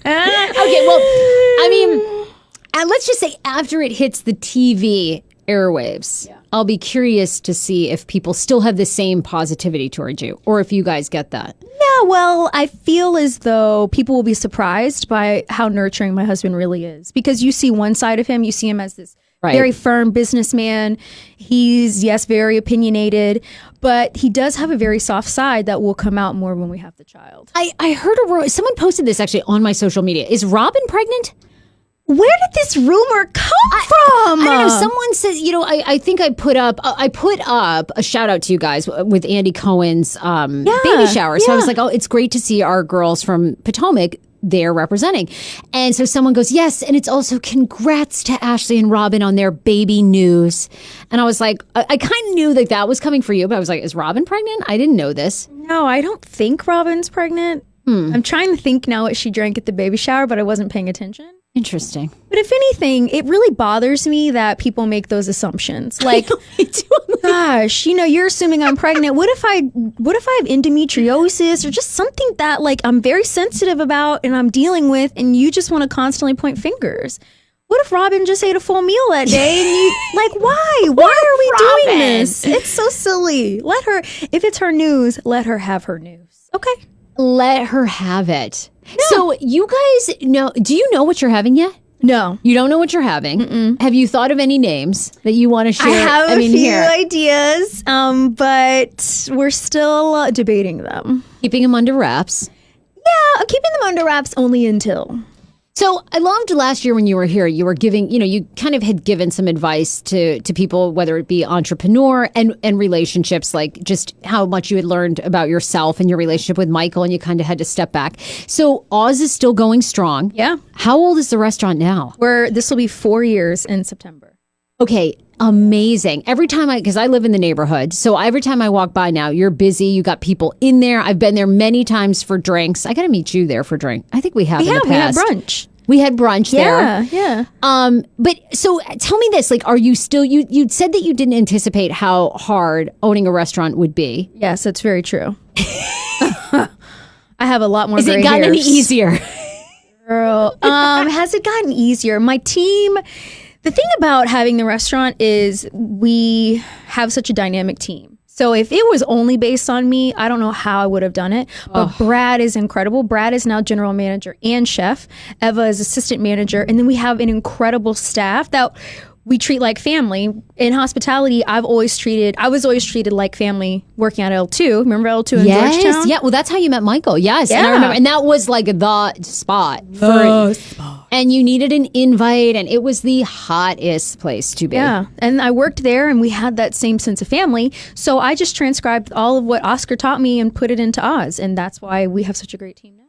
well, I mean, and let's just say after it hits the TV airwaves, I'll be curious to see if people still have the same positivity towards you or if you guys get that. Yeah, well, I feel as though people will be surprised by how nurturing my husband really is because you see one side of him, you see him as this very firm businessman. He's, very opinionated, but he does have a very soft side that will come out more when we have the child. I heard someone posted this actually on my social media. Is Robin pregnant? Where did this rumor come from? I don't know. Someone said, I think I put up a shout out to you guys with Andy Cohen's baby shower. So I was like, oh, it's great to see our girls from Potomac there representing. And so someone goes, yes. And it's also congrats to Ashley and Robin on their baby news. And I was like, I kind of knew that was coming for you, but I was like, is Robin pregnant? I didn't know this. No, I don't think Robin's pregnant. I'm trying to think now what she drank at the baby shower, but I wasn't paying attention. Interesting. But if anything, it really bothers me that people make those assumptions. Like, gosh, you're assuming I'm pregnant. What if I have endometriosis or just something that like I'm very sensitive about and I'm dealing with, and you just want to constantly point fingers? What if Robin just ate a full meal that day and you like why? Why are we doing this? It's so silly. Let her, if it's her news, let her have her news. Okay. Let her have it. So you guys know, do you know what you're having yet? No. You don't know what you're having. Have you thought of any names that you want to share? I have a few here. ideas, but we're still debating them. Keeping them under wraps. Yeah, I'm keeping them under wraps only until. So I loved last year when you were here, you were giving, you kind of had given some advice to people, whether it be entrepreneur and relationships, like just how much you had learned about yourself and your relationship with Michael, and you kind of had to step back. So Oz is still going strong. Yeah. How old is the restaurant now? This will be 4 years in September. Okay, amazing. Every time because I live in the neighborhood, so every time I walk by now, you're busy. You got people in there. I've been there many times for drinks. I got to meet you there for drink. I think we have in the past. We had brunch. We had brunch there. Yeah. But so tell me this, like, are you still, you said that you didn't anticipate how hard owning a restaurant would be. Yes, that's very true. I have a lot more Has gray it gotten any hairs. easier? Girl, has it gotten easier? My team, the thing about having the restaurant is we have such a dynamic team. So if it was only based on me, I don't know how I would have done it. But Brad is incredible. Brad is now general manager and chef. Eva is assistant manager. And then we have an incredible staff that we treat like family. In hospitality, I was always treated like family working at L2. Remember L2 in Georgetown? Yeah, well, that's how you met Michael. Yes, and I Yeah. remember, and that was like the spot. And you needed an invite, and it was the hottest place to be. Yeah, and I worked there, and we had that same sense of family. So I just transcribed all of what Oscar taught me and put it into Oz, and that's why we have such a great team now.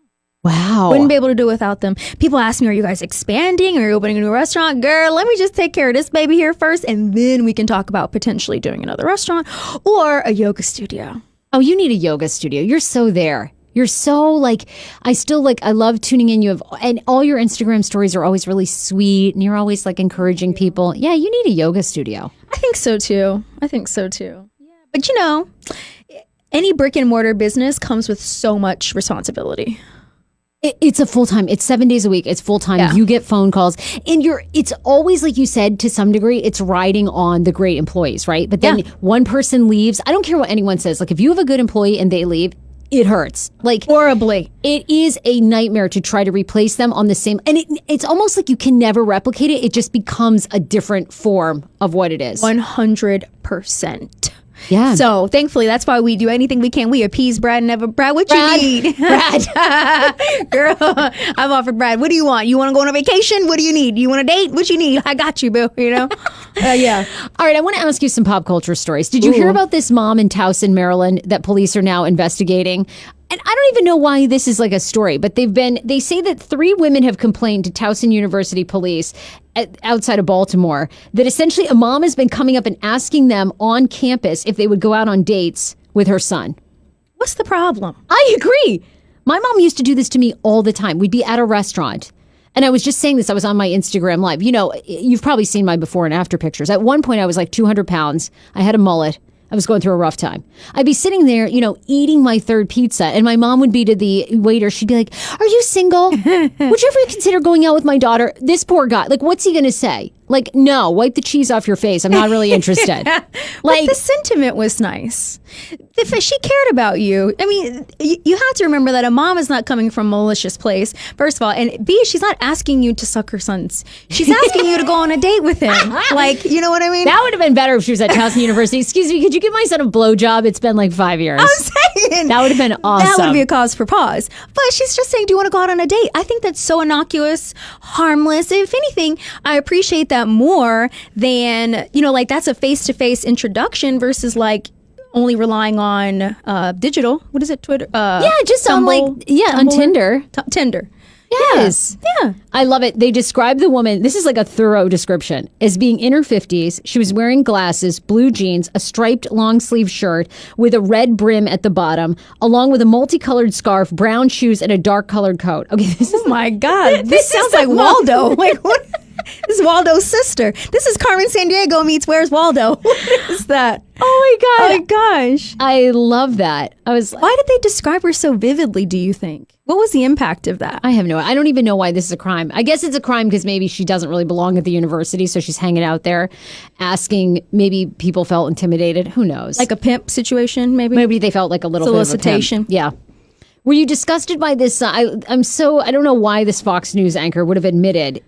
Wow. Wouldn't be able to do it without them. People ask me, are you guys expanding? Are you opening a new restaurant? Girl, let me just take care of this baby here first, and then we can talk about potentially doing another restaurant or a yoga studio. Oh, you need a yoga studio. You're so there. You're so I love tuning in. And all your Instagram stories are always really sweet, and you're always like encouraging people. Yeah, you need a yoga studio. I think so too. Yeah. But any brick and mortar business comes with so much responsibility. It's a full-time. It's 7 days a week. It's full-time. Yeah. You get phone calls, and it's always, like you said, to some degree, it's riding on the great employees, right? But then one person leaves. I don't care what anyone says. Like, if you have a good employee and they leave, it hurts. Like, Horribly. it is a nightmare to try to replace them on the same, and it's almost like you can never replicate it. It just becomes a different form of what it is. 100%. Yeah. So thankfully, that's why we do anything we can. We appease Brad and Eva. Brad, what you need? Brad. Girl, I've offered Brad, what do you want? You want to go on a vacation? What do you need? You want a date? What you need? I got you, boo. Yeah. All right, I want to ask you some pop culture stories. Did you hear about this mom in Towson, Maryland, that police are now investigating? And I don't even know why this is like a story, but they say that 3 women have complained to Towson University police outside of Baltimore that essentially a mom has been coming up and asking them on campus if they would go out on dates with her son. What's the problem? I agree. My mom used to do this to me all the time. We'd be at a restaurant. And I was just saying this. I was on my Instagram Live. You've probably seen my before and after pictures. At one point, I was like 200 pounds. I had a mullet. I was going through a rough time. I'd be sitting there, eating my 3rd pizza, and my mom would be to the waiter. She'd be like, "Are you single? Would you ever consider going out with my daughter?" This poor guy. Like, what's he going to say? Like, no, wipe the cheese off your face. I'm not really interested. But the sentiment was nice. If she cared about you, I mean, you have to remember that a mom is not coming from a malicious place, first of all. And B, she's not asking you to suck her sons. She's asking you to go on a date with him. Like, you know what I mean? That would have been better if she was at Towson University. Excuse me, could you give my son a blowjob? It's been like 5 years. I'm saying. That would have been awesome. That would be a cause for pause. But she's just saying, do you want to go out on a date? I think that's so innocuous, harmless. If anything, I appreciate that more than, that's a face-to-face introduction versus like only relying on digital. What is it? Twitter? Just on on Tinder. Tinder. Yes. Yeah. I love it. They describe the woman, this is like a thorough description, as being in her 50s. She was wearing glasses, blue jeans, a striped long sleeve shirt with a red brim at the bottom, along with a multicolored scarf, brown shoes, and a dark colored coat. Okay, this is my God. This sounds like Waldo. Like, what? This is Waldo's sister. This is Carmen Sandiego meets Where's Waldo? What is that? Oh my God. Oh my gosh. I love that. Why did they describe her so vividly, do you think? What was the impact of that? I don't even know why this is a crime. I guess it's a crime because maybe she doesn't really belong at the university, so she's hanging out there asking. Maybe people felt intimidated. Who knows? Like a pimp situation, maybe? Maybe they felt like a little solicitation. Bit of a pimp. Yeah. Were you disgusted by this? I don't know why this Fox News anchor would have admitted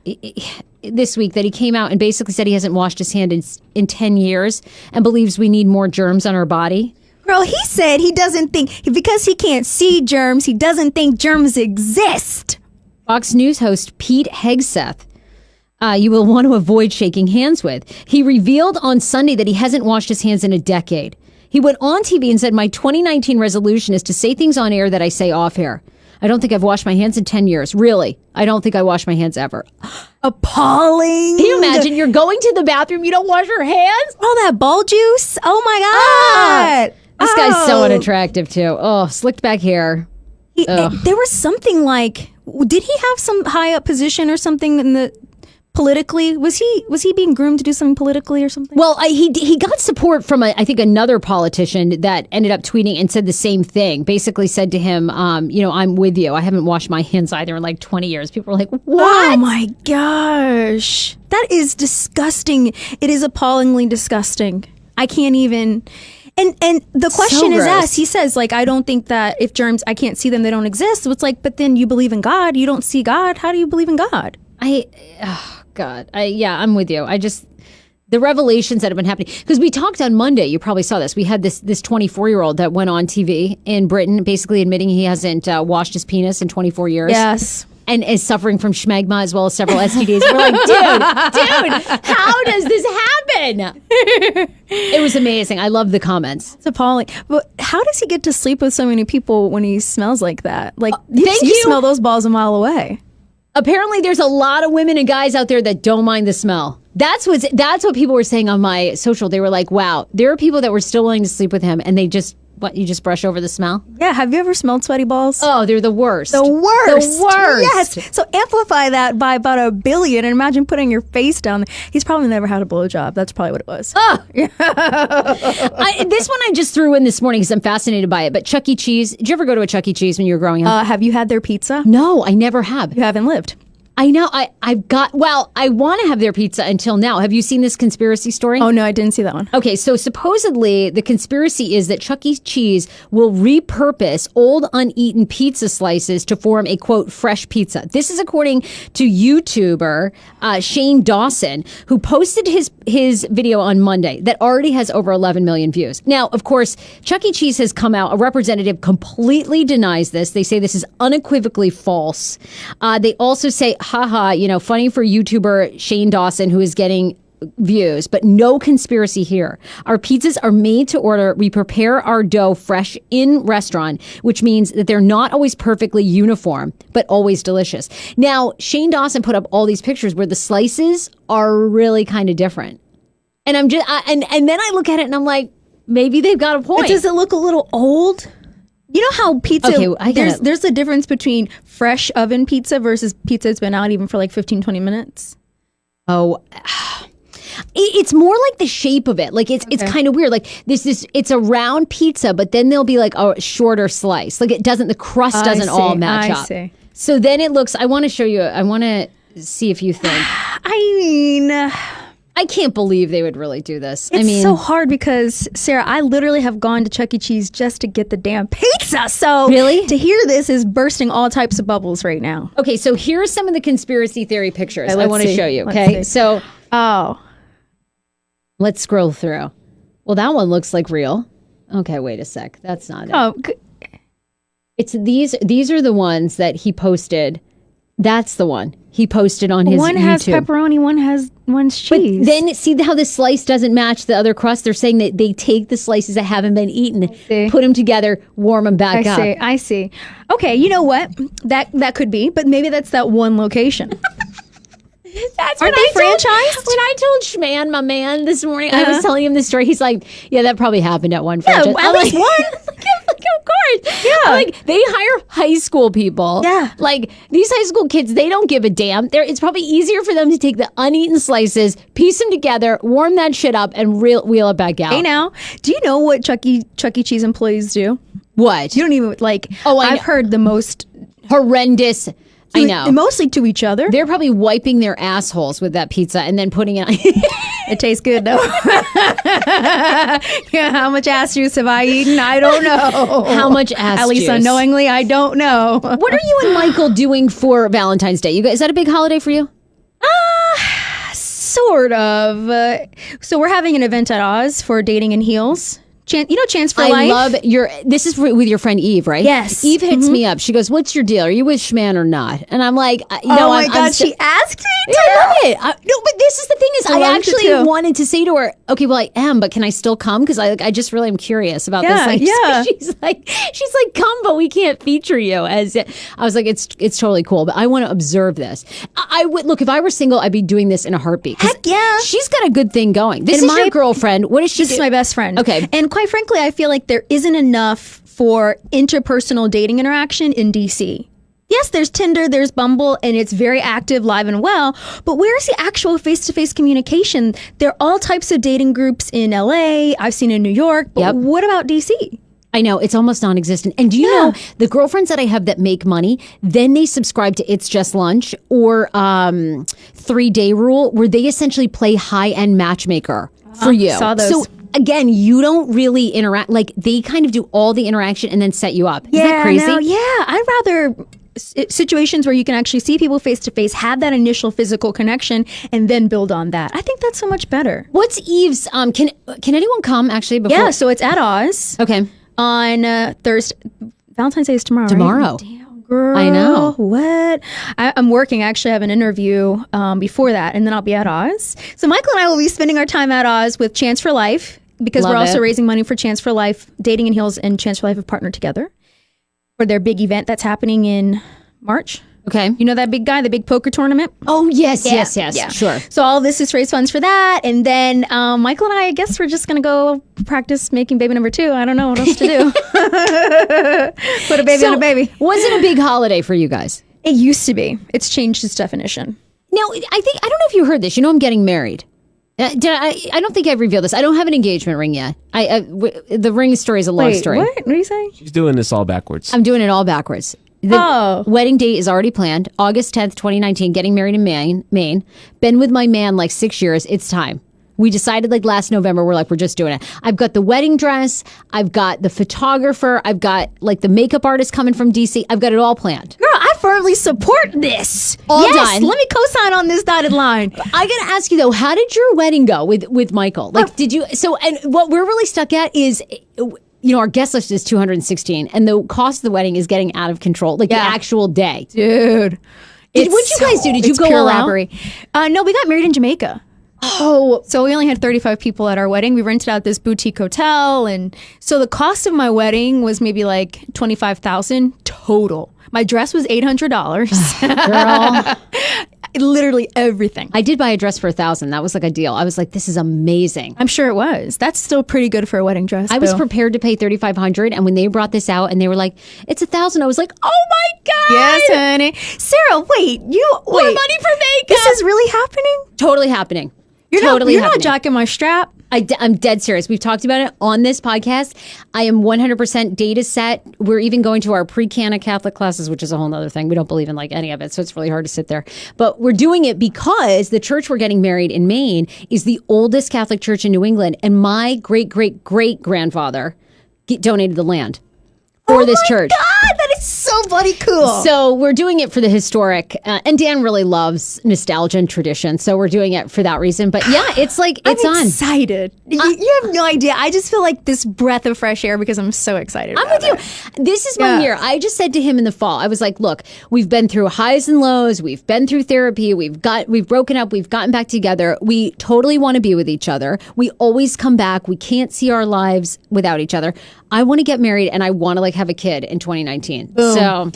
this week that he came out and basically said he hasn't washed his hand in 10 years and believes we need more germs on our body. Girl, he said he doesn't think, because he can't see germs, he doesn't think germs exist. Fox News host Pete Hegseth, you will want to avoid shaking hands with. He revealed on Sunday that he hasn't washed his hands in a decade. He went on TV and said, my 2019 resolution is to say things on air that I say off air. I don't think I've washed my hands in 10 years. Really. I don't think I wash my hands ever. Appalling. Can you imagine? You're going to the bathroom, you don't wash your hands? All that ball juice. Oh my God. This guy's so unattractive too. Oh, slicked back hair. There was something like, did he have some high up position or something in the politically? Was he being groomed to do something politically or something? Well, he got support from I think another politician that ended up tweeting and said the same thing. Basically said to him, I'm with you. I haven't washed my hands either in like 20 years. People were like, what? Oh my gosh. That is disgusting. It is appallingly disgusting. I can't even. And the question is asked. He says, like, I don't think that if germs, I can't see them, they don't exist. So it's like, but then you believe in God. You don't see God. How do you believe in God? I'm with you. The revelations that have been happening, because we talked on Monday, you probably saw this. We had this 24-year-old that went on TV in Britain, basically admitting he hasn't washed his penis in 24 years. Yes. And is suffering from schmegma as well as several STDs. We're like, dude, how does this happen? It was amazing. I love the comments. It's appalling. But how does he get to sleep with so many people when he smells like that? Like, you smell those balls a mile away. Apparently, there's a lot of women and guys out there that don't mind the smell. That's what people were saying on my social. They were like, wow, there are people that were still willing to sleep with him, and you just brush over the smell? Yeah, have you ever smelled sweaty balls? Oh, they're the worst. The worst. The worst. Yes. So amplify that by about 1 billion and imagine putting your face down there. He's probably never had a blowjob. That's probably what it was. Oh. This one I just threw in this morning because I'm fascinated by it. But Chuck E. Cheese, did you ever go to a Chuck E. Cheese when you were growing up? Have you had their pizza? No, I never have. You haven't lived. I know. I want to have their pizza until now. Have you seen this conspiracy story? Oh, no, I didn't see that one. Okay, so supposedly the conspiracy is that Chuck E. Cheese will repurpose old uneaten pizza slices to form a, quote, fresh pizza. This is according to YouTuber Shane Dawson, who posted his video on Monday that already has over 11 million views. Now, of course, Chuck E. Cheese has come out. A representative completely denies this. They say this is unequivocally false. They also say, haha, funny for YouTuber Shane Dawson, who is getting views, but no conspiracy here. Our pizzas are made to order. We prepare our dough fresh in restaurant, which means that they're not always perfectly uniform, but always delicious. Now, Shane Dawson put up all these pictures where the slices are really kind of different. And I'm just, and then I look at it and I'm like, maybe they've got a point. But does it look a little old? You know how pizza, there's a difference between fresh oven pizza versus pizza that's been out even for like 15, 20 minutes? Oh, it's more like the shape of it. Like it's kind of weird. Like it's a round pizza, but then there'll be like a shorter slice. Like the crust doesn't all match up. See. So then it looks, I want to show you, I want to see if you think. I can't believe they would really do this. It's so hard because, Sarah, I literally have gone to Chuck E. Cheese just to get the damn pizza. So really? To hear this is bursting all types of bubbles right now. Okay, so here are some of the conspiracy theory pictures I want to show you, okay? So, let's scroll through. Well, that one looks like real. Okay, wait a sec. That's not it. It's these are the ones that he posted. That's the one he posted on his YouTube. One has pepperoni, one's cheese. But then see how the slice doesn't match the other crust? They're saying that they take the slices that haven't been eaten, put them together, warm them back up. I see. Okay, you know what? That could be, but maybe that's that one location. That's Aren't they franchised? When I told Schman, my man, this morning, I was telling him the story. He's like, yeah, that probably happened at one franchise. Yeah, at least one. Of course. Yeah. Like, they hire high school people. Yeah. Like, these high school kids, they don't give a damn. It's probably easier for them to take the uneaten slices, piece them together, warm that shit up, and wheel it back out. Hey, now, do you know what Chuck E. Cheese employees do? What? You don't even, I've heard the most horrendous... I know. Mostly to each other. They're probably wiping their assholes with that pizza and then putting it on. It tastes good though. Yeah, how much ass juice have I eaten? I don't know. How much ass At least juice? unknowingly, I don't know. What are you and Michael doing for Valentine's Day? You guys, is that a big holiday for you? Sort of. So we're having an event at Oz for dating in heels. Chance for Life. I love this is with your friend Eve, right? Yes. Eve hits me up. She goes, "What's your deal? Are you with Schman or not?" And I'm like, Oh my God, she asked me Yeah, I love it. No, but this is the thing is, I loved it actually too. wanted to say to her, "Okay, well, I am, but can I still come? Because I just really am curious about Yeah, this." Like, yeah. she's like, "Come, but we can't feature you." As I was like, "It's totally cool, but I want to observe this." I would look if I were single, I'd be doing this in a heartbeat. 'Cause Heck yeah. she's got a good thing going. This And is your girlfriend. What does she This do? is my best friend. Okay. And quite frankly, I feel like there isn't enough for interpersonal dating interaction in DC. Yes, there's Tinder, there's Bumble, and it's very active, live and well. But where's the actual face-to-face communication? There are all types of dating groups in LA. I've seen in New York. But Yep. what about DC? I know, it's almost non-existent. And do you know, the girlfriends that I have that make money, then they subscribe to It's Just Lunch or 3-Day Rule, where they essentially play high-end matchmaker for you. Saw those. So again, you don't really interact. Like, they kind of do all the interaction and then set you up. Isn't that crazy? No, yeah. I'd rather situations where you can actually see people face to face, have that initial physical connection, and then build on that. I think that's so much better. What's Eve's, can anyone come actually before? Yeah, so it's at Oz Okay. on Thursday. Valentine's Day is tomorrow. Tomorrow. Right? Damn, girl. I know. What? I'm working. I actually have an interview before that, and then I'll be at Oz. So Michael and I will be spending our time at Oz with Chance for Life, because Love we're also it. raising money for Chance for Life. Dating in Heels and Chance for Life have partnered together for their big event that's happening in March. Okay. You know that big guy, the big poker tournament? Oh, yes, Yeah, yes. yeah. Sure. So all this is raise funds for that. And then Michael and I guess we're just going to go practice making baby number 2. I don't know what else to do. Put a baby on a baby. Was it a big holiday for you guys? It used to be. It's changed its definition. Now, I don't know if you heard this. You know, I'm getting married. I don't think I've revealed this. I don't have an engagement ring yet. The ring story is a long story. What? What are you saying? She's doing this all backwards. I'm doing it all backwards. The wedding date is already planned. August 10th, 2019, getting married in Maine. Been with my man like 6 years. It's time. We decided like last November, we're just doing it. I've got the wedding dress. I've got the photographer. I've got like the makeup artist coming from DC. I've got it all planned. Girl, I firmly support this. All yes, done. Let me co-sign on this dotted line. I gotta ask you though, how did your wedding go with Michael? Like, did you? So, and what we're really stuck at is, our guest list is 216, and the cost of the wedding is getting out of control. Like the actual day, Dude. What'd you guys do? Did you go pure all out? robbery. No, we got married in Jamaica. Oh, So we only had 35 people at our wedding. We rented out this boutique hotel, and so the cost of my wedding was maybe like $25,000 total. My dress was $800. girl. Literally everything. I did buy a dress for $1,000. That was like a deal. I was like, this is amazing. I'm sure it was. That's still pretty good for a wedding dress. I was Boo. prepared to pay $3,500, and when they brought this out and they were like, it's $1,000, I was like, oh my god, Yes, honey. Sarah, wait. more money for makeup. This is really happening? Totally happening. You're totally not happening. jocking my strap? I'm dead serious. We've talked about it on this podcast. I am 100% data set. We're even going to our pre-Cana Catholic classes, which is a whole other thing. We don't believe in like any of it, so it's really hard to sit there. But we're doing it because the church we're getting married in Maine is the oldest Catholic church in New England, and my great-great-great-grandfather donated the land for this church. God, that is so bloody cool. So we're doing it for the historic, and Dan really loves nostalgia and tradition, so we're doing it for that reason. But yeah, it's like it's I'm on. excited. You have no idea. I just feel like this breath of fresh air because I'm so excited. I'm with you. This is my year. I just said to him in the fall, I was like, look, we've been through highs and lows. We've been through therapy. We've broken up. We've gotten back together. We totally want to be with each other. We always come back. We can't see our lives without each other. I want to get married and I want to like have a kid in 2019. Boom. So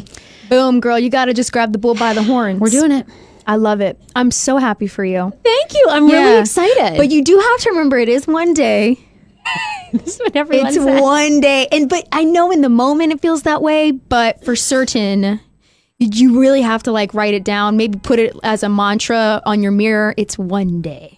Boom, girl. You got to just grab the bull by the horns. we're doing it. I love it. I'm so happy for you. Thank you. I'm really Yeah. excited. But you do have to remember it is one day. That's what everyone It's says. one day. But I know in the moment it feels that way, but for certain, you really have to like write it down. Maybe put it as a mantra on your mirror. It's one day.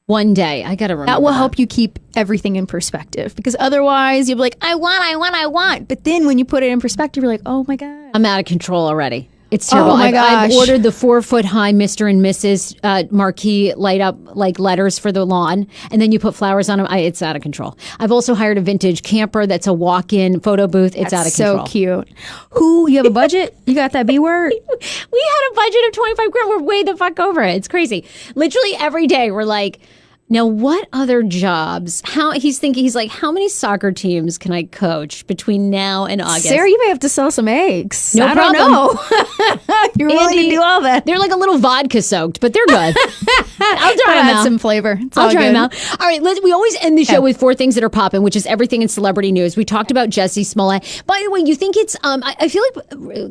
One day. I got to remember That will help you keep everything in perspective, because otherwise you'll be like, I want. But then when you put it in perspective, you're like, oh my God. I'm out of control already. It's terrible. Oh my I've gosh. ordered the 4-foot-high Mr. and Mrs. Marquee light up like letters for the lawn, and then you put flowers on them. It's out of control. I've also hired a vintage camper that's a walk-in photo booth. It's out of control. So cute. You have a budget? You got that B word? We had a budget of 25 grand. We're way the fuck over it. It's crazy. Literally every day we're like, now, what other jobs? He's like, how many soccer teams can I coach between now and August? Sarah, you may have to sell some eggs. No I problem. don't know. You're willing to do all that. They're like a little vodka soaked, but they're good. I'll try them Add out. some flavor. It's I'll all try good. them out. All right, we always end the show with 4 things that are popping, which is everything in celebrity news. We talked about Jussie Smollett. By the way, you think it's? I feel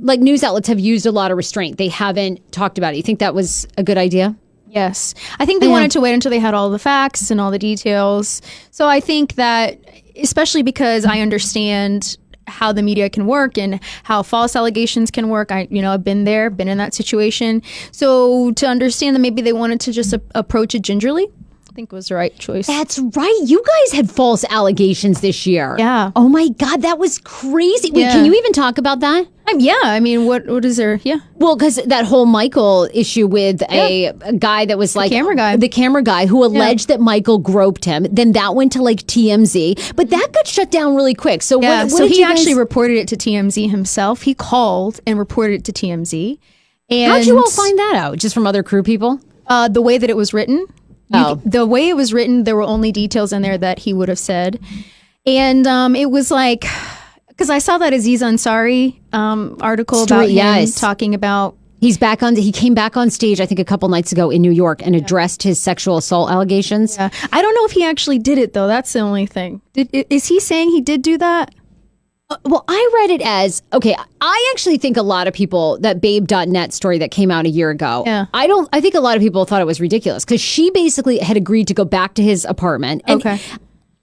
like news outlets have used a lot of restraint. They haven't talked about it. You think that was a good idea? Yes. I think they wanted to wait until they had all the facts and all the details. So I think that, especially because I understand how the media can work and how false allegations can work. I've been there, been in that situation. So to understand that maybe they wanted to just approach it gingerly, I think was the right choice. That's right. You guys had false allegations this year. Yeah. Oh my God, that was crazy. Wait, Yeah. can you even talk about that? What is there? Yeah. Well, because that whole Michael issue with a guy that was like the camera guy who alleged that Michael groped him. Then that went to like TMZ, but that got shut down really quick. So Yeah. what So did he you guys- actually reported it to TMZ himself. He called and reported it to TMZ. And how'd you all find that out? Just from other crew people? The way that it was written. The way it was written, there were only details in there that he would have said. And it was like, because I saw that Aziz Ansari article about him talking about. He came back on stage, I think a couple nights ago in New York and addressed his sexual assault allegations. Yeah. I don't know if he actually did it, though. That's the only thing. Is he saying he did do that? Well, I read it as, okay, I actually think a lot of people, that Babe.net story that came out a year ago, I think a lot of people thought it was ridiculous because she basically had agreed to go back to his apartment. And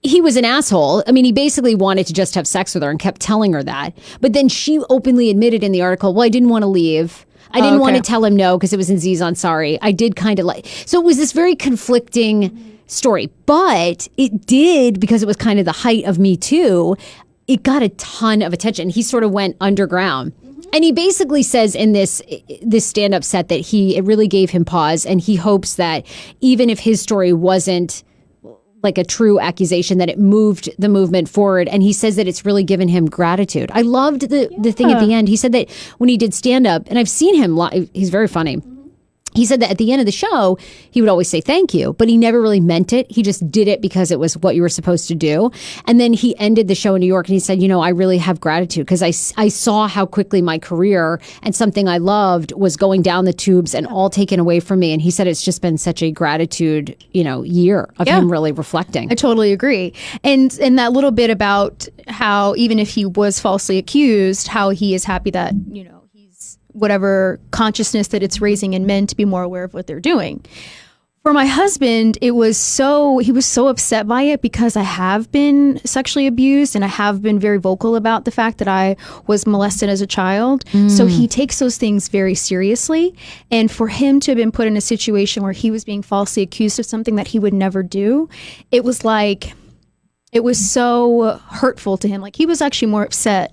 he was an asshole. I mean, he basically wanted to just have sex with her and kept telling her that. But then she openly admitted in the article, well, I didn't want to leave. I didn't want to tell him no because it was Aziz Ansari. I did kind of like, so it was this very conflicting story. But it did, because it was kind of the height of Me Too, it got a ton of attention. He sort of went underground. And he basically says in this stand-up set that it really gave him pause, and he hopes that even if his story wasn't like a true accusation, that it moved the movement forward. And he says that it's really given him gratitude. I loved the thing at the end. He said that when he did stand-up, and I've seen him live, he's very funny. He said that at the end of the show, he would always say thank you, but he never really meant it. He just did it because it was what you were supposed to do. And then he ended the show in New York and he said, I really have gratitude because I saw how quickly my career and something I loved was going down the tubes and all taken away from me. And he said it's just been such a gratitude, year of him really reflecting. I totally agree. And that little bit about how even if he was falsely accused, how he is happy that, whatever consciousness that it's raising in men to be more aware of what they're doing. For my husband, he was so upset by it because I have been sexually abused and I have been very vocal about the fact that I was molested as a child. So he takes those things very seriously. And for him to have been put in a situation where he was being falsely accused of something that he would never do, it was so hurtful to him. Like, he was actually more upset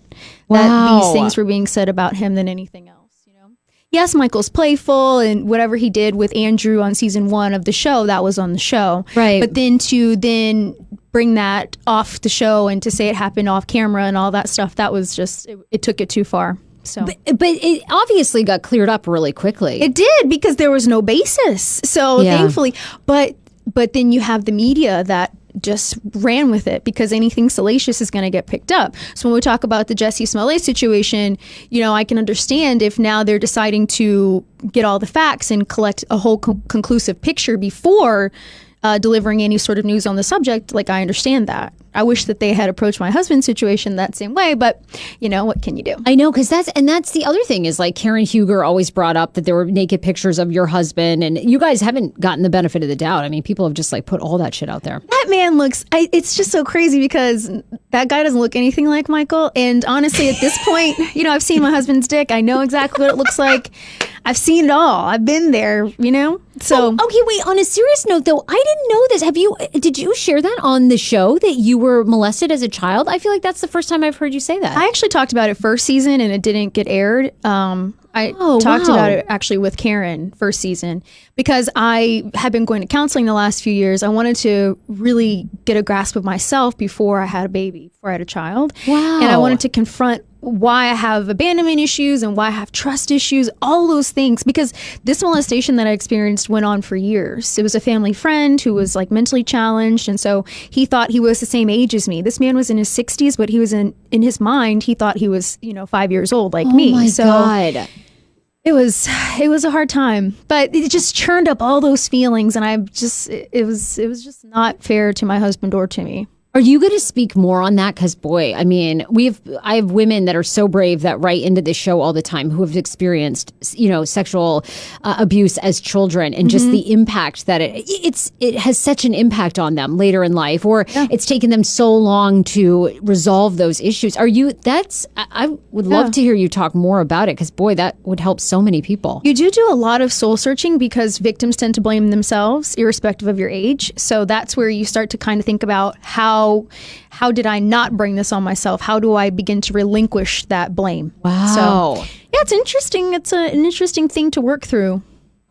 that these things were being said about him than anything else. Yes, Michael's playful and whatever he did with Andrew on season 1 of the show, that was on the show. Right. But then to bring that off the show and to say it happened off camera and all that stuff, that was just, it took it too far. So, but it obviously got cleared up really quickly. It did, because there was no basis. So thankfully, but then you have the media that just ran with it because anything salacious is going to get picked up. So when we talk about the Jussie Smollett situation, I can understand if now they're deciding to get all the facts and collect a whole conclusive picture before delivering any sort of news on the subject. Like, I understand that. I wish that they had approached my husband's situation that same way, but what can you do? I know, because that's the other thing is, like, Karen Huger always brought up that there were naked pictures of your husband, and you guys haven't gotten the benefit of the doubt. I mean, people have just like put all that shit out there. That man looks, it's just so crazy because that guy doesn't look anything like Michael. And honestly, at this point, I've seen my husband's dick. I know exactly what it looks like. I've seen it all. I've been there, So okay, wait. On a serious note, though, I didn't know this. Did you share that on the show that you were molested as a child? I feel like that's the first time I've heard you say that. I actually talked about it first season and it didn't get aired. I Oh, talked wow. about it actually with Karen first season because I had been going to counseling the last few years. I wanted to really get a grasp of myself before I had a baby, before I had a child. Wow. And I wanted to confront why I have abandonment issues and why I have trust issues, all those things, because this molestation that I experienced went on for years. It was a family friend who was like mentally challenged. And so he thought he was the same age as me. This man was in his 60s, but he was in his mind, he thought he was, 5 years old like me. Oh my So God. it was a hard time, but it just churned up all those feelings. And it was just not fair to my husband or to me. Are you going to speak more on that? Because boy, I mean, I have women that are so brave that write into this show all the time who have experienced, sexual abuse as children, and just the impact that it has such an impact on them later in life, or it's taken them so long to resolve those issues. I would love to hear you talk more about it, because boy, that would help so many people. You do a lot of soul searching because victims tend to blame themselves irrespective of your age. So that's where you start to kind of think about how did I not bring this on myself? How do I begin to relinquish that blame? Wow. So yeah, it's interesting. It's an interesting thing to work through.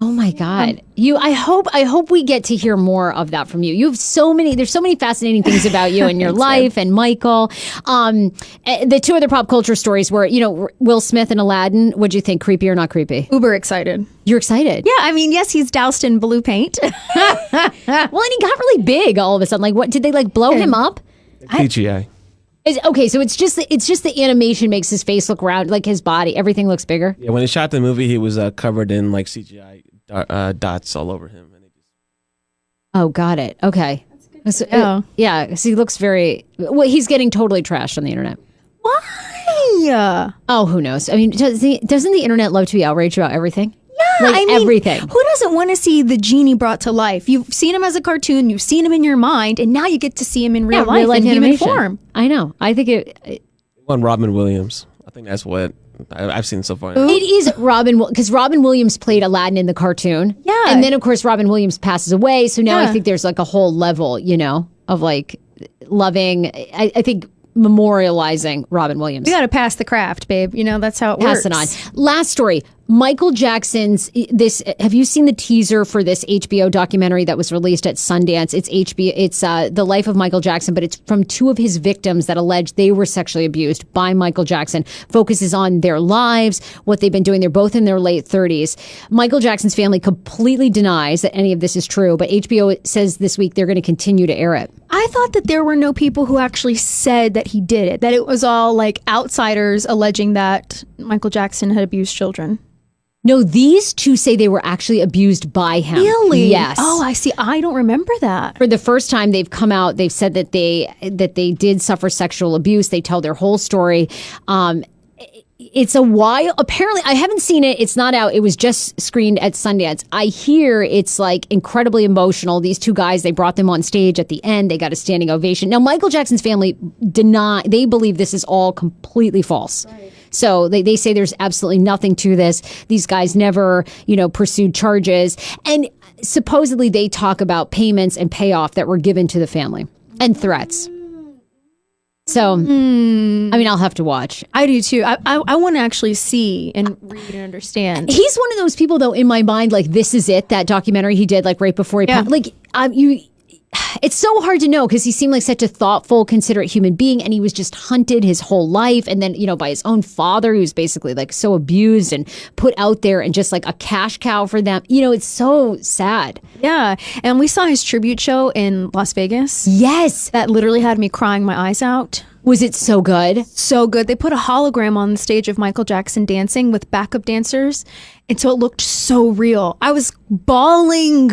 Oh my God. I hope we get to hear more of that from you. There's so many fascinating things about you and your life and Michael. The two other pop culture stories were, Will Smith and Aladdin. What'd you think? Creepy or not creepy? Uber excited. You're excited? Yeah, I mean, yes, he's doused in blue paint. Well, and he got really big all of a sudden. Like, what did they blow him up? CGI. Okay, so it's just the animation makes his face look round, like his body, everything looks bigger. Yeah, when they shot the movie, he was covered in like CGI dots all over him. Oh, got it. Okay. So, know. So he looks very. Well, he's getting totally trashed on the internet. Why? Oh, who knows? I mean, doesn't the internet love to be outraged about everything? Yeah, Like everything. Who doesn't want to see the genie brought to life? You've seen him as a cartoon, you've seen him in your mind, and now you get to see him in real life in human animation. form. I know. I think it One Robin Williams. I think that's what I've seen so far. it is Robin, because Robin Williams played Aladdin in the cartoon. Yeah. And then, of course, Robin Williams passes away. So now I Yeah. think there's like a whole level, of like loving, I think, memorializing Robin Williams. You got to pass the craft, babe. That's how it Pass works. it on. Last story. Michael Jackson's have you seen the teaser for this HBO documentary that was released at Sundance? It's HBO. It's the life of Michael Jackson, but it's from two of his victims that allege they were sexually abused by Michael Jackson. Focuses on their lives, what they've been doing. They're both in their late 30s. Michael Jackson's family completely denies that any of this is true, but HBO says this week they're going to continue to air it. I thought that there were no people who actually said that he did it, that it was all like outsiders alleging that Michael Jackson had abused children. No, these two say they were actually abused by him. Really? Yes. Oh, I see. I don't remember that. For the first time, they've come out. They've said that they did suffer sexual abuse. They tell their whole story. It's a while. Apparently, I haven't seen it. It's not out. It was just screened at Sundance. I hear it's like incredibly emotional. These two guys, they brought them on stage at the end. They got a standing ovation. Now, Michael Jackson's family they believe this is all completely false. Right. So they say there's absolutely nothing to this. These guys never, pursued charges. And supposedly they talk about payments and payoff that were given to the family and threats. So, I mean, I'll have to watch. I do too. I want to actually see and read and understand. He's one of those people, though, in my mind, like, This Is It, that documentary he did, like, right before he passed. Like, it's so hard to know because he seemed like such a thoughtful, considerate human being, and he was just hunted his whole life. And then, by his own father, he was basically like so abused and put out there and just like a cash cow for them. It's so sad. Yeah. And we saw his tribute show in Las Vegas. Yes. That literally had me crying my eyes out. Was it so good? So good. They put a hologram on the stage of Michael Jackson dancing with backup dancers. And so it looked so real. I was bawling.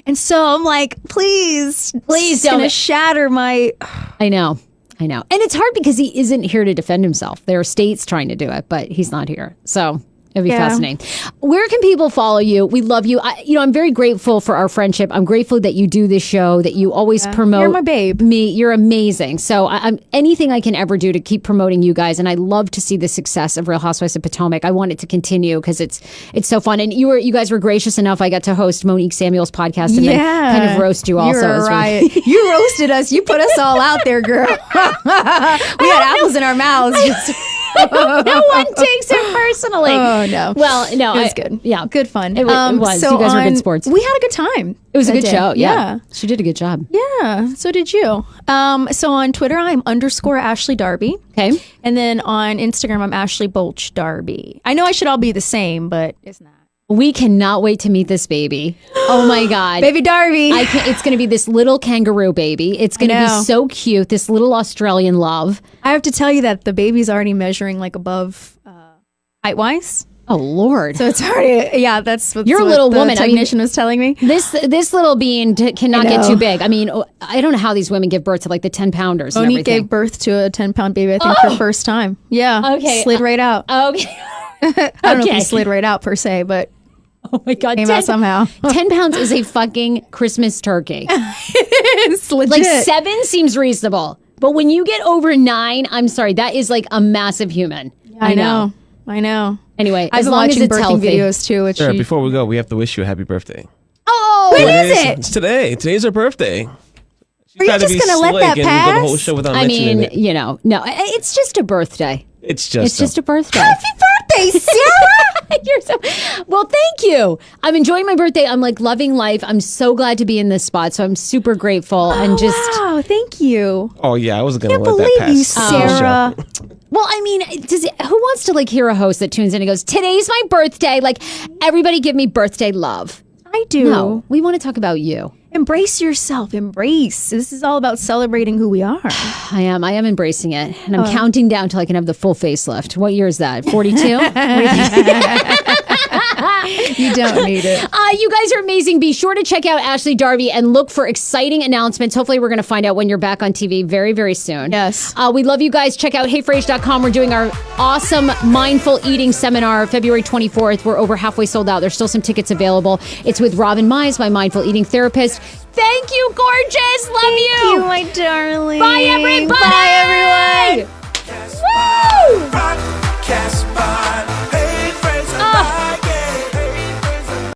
And so I'm like, please don't. Gonna shatter my... I know. And it's hard because he isn't here to defend himself. There are states trying to do it, but he's not here. So it'd be fascinating. Where can people follow you? We love you. I'm very grateful for our friendship. I'm grateful that you do this show, that you always promote. You're my babe. Me. You're amazing. So I'm anything I can ever do to keep promoting you guys. And I love to see the success of Real Housewives of Potomac. I want it to continue because it's so fun. And you guys were gracious enough. I got to host Monique Samuel's podcast and then kind of roast you also. You're right. You roasted us. You put us all out there, girl. We had apples in our mouths. No one takes it personally. Oh no. Well, no, it was good. Yeah, Good fun. It was. So You guys were good sports. We had a good time. It was a that good day. show. Yeah. Yeah. She did a good job. Yeah. So did you. So on Twitter, I'm _Ashley Darby. Okay. And then on Instagram, I'm Ashley Bolch Darby. I know I should all be the same, but it's not. We cannot wait to meet this baby. Oh my God. Baby Darby. It's going to be this little kangaroo baby. It's going to be know. so cute. This little Australian love. I have to tell you that the baby's already measuring like above height-wise. Oh, Lord. So it's already, yeah, that's what, You're a what little the woman. I mean, technician was telling me. This little being cannot I get know. too big. I mean, I don't know how these women give birth to like the 10-pounders and Monique everything. gave birth to a 10-pound baby, I think, her first time. Yeah. Okay. Slid right out. Okay. I don't know if okay. he slid right out per se, but Oh my God. came out somehow. 10 pounds is a fucking Christmas turkey. It's legit. Like 7 seems reasonable. But when you get over 9, I'm sorry, that is like a massive human. I know. Anyway, I've as been long as watching it's birthing healthy. videos too. Which Sarah, you- before we go, we have to wish you a happy birthday. Oh, When is it? It's today. Today's her birthday. Are you just gonna let that and go the whole pass? show without I mentioning mean, it. you know, no, it's just a birthday. It's just a birthday. Happy birthday, Sarah! You're so well. Thank you. I'm enjoying my birthday. I'm like loving life. I'm so glad to be in this spot. So I'm super grateful and just. Wow, thank you. Oh yeah, I wasn't gonna Can't let that believe pass. you, Sarah. Well, I mean, who wants to like hear a host that tunes in and goes, "Today's my birthday"? Like everybody, give me birthday love. I do. No, we want to talk about you. Embrace yourself. Embrace. This is all about celebrating who we are. I am embracing it, and I'm counting down till I can have the full facelift. What year is that? 42. You don't need it. You guys are amazing. Be sure to check out Ashley Darby and look for exciting announcements. Hopefully, we're going to find out when you're back on TV very, very soon. Yes. We love you guys. Check out heyfrase.com. We're doing our awesome mindful eating seminar February 24th. We're over halfway sold out. There's still some tickets available. It's with Robin Mize, my mindful eating therapist. Thank you, gorgeous. Love you. my darling. Bye, everybody. Bye, everyone. Woo! Podcast